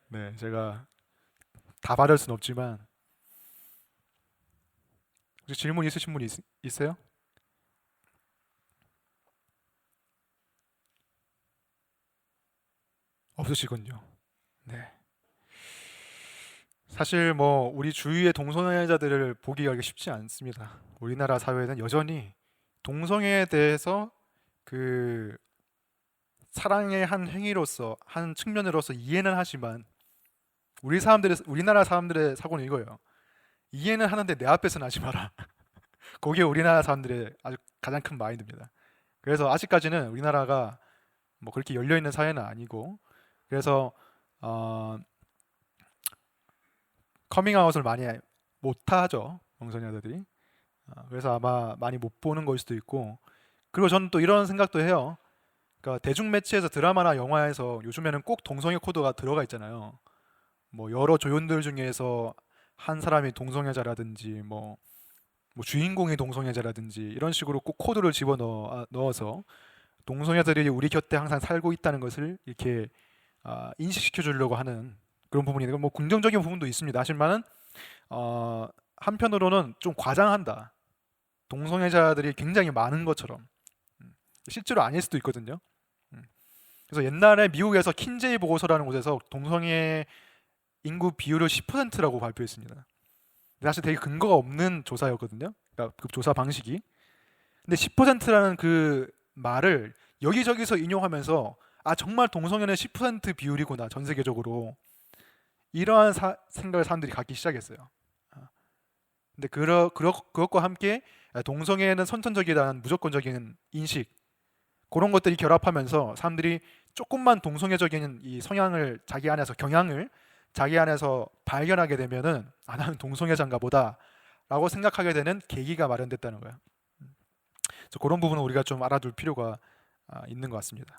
A: 네, 제가 다 받을 수는 없지만 혹시 질문 있으신 분 있어요? 없으시군요. 네. 사실 뭐 우리 주위의 동성애자들을 보기가 그렇게 쉽지 않습니다. 우리나라 사회는 여전히 동성애에 대해서 그 사랑의 한 행위로서, 한 측면으로서 이해는 하지만 우리나라 사람들의 사고는 이거예요. 이해는 하는데 내 앞에서는 하지 마라. 그게 우리나라 사람들의 아주 가장 큰 마인드입니다. 그래서 아직까지는 우리나라가 뭐 그렇게 열려 있는 사회는 아니고, 그래서 커밍아웃을 많이 못하죠, 동성애자들이. 그래서 아마 많이 못 보는 걸 수도 있고, 그리고 저는 또 이런 생각도 해요. 그러니까 대중 매체에서 드라마나 영화에서 요즘에는 꼭 동성애 코드가 들어가 있잖아요. 뭐 여러 조연들 중에서 한 사람이 동성애자라든지 뭐 주인공이 동성애자라든지 이런 식으로 꼭 코드를 넣어서 동성애자들이 우리 곁에 항상 살고 있다는 것을 이렇게 인식시켜 주려고 하는 그런 부분이, 뭐 긍정적인 부분도 있습니다. 하지만은 한편으로는 좀 과장한다. 동성애자들이 굉장히 많은 것처럼. 실제로 아닐 수도 있거든요. 그래서 옛날에 미국에서 킨제이 보고서라는 곳에서 동성애 인구 비율을 10%라고 발표했습니다. 사실 되게 근거가 없는 조사였거든요. 그러니까 그 조사 방식이. 근데 10%라는 그 말을 여기저기서 인용하면서 정말 동성애는 10% 비율이구나, 전 세계적으로. 이러한 생각을 사람들이 갖기 시작했어요. 근데 그것과 함께 동성애는 선천적이라는 무조건적인 인식, 그런 것들이 결합하면서 사람들이 조금만 동성애적인 이 성향을 경향을 자기 안에서 발견하게 되면은 나는 동성애자인가 보다 라고 생각하게 되는 계기가 마련됐다는 거예요. 그래서 그런 부분은 우리가 좀 알아둘 필요가 있는 것 같습니다.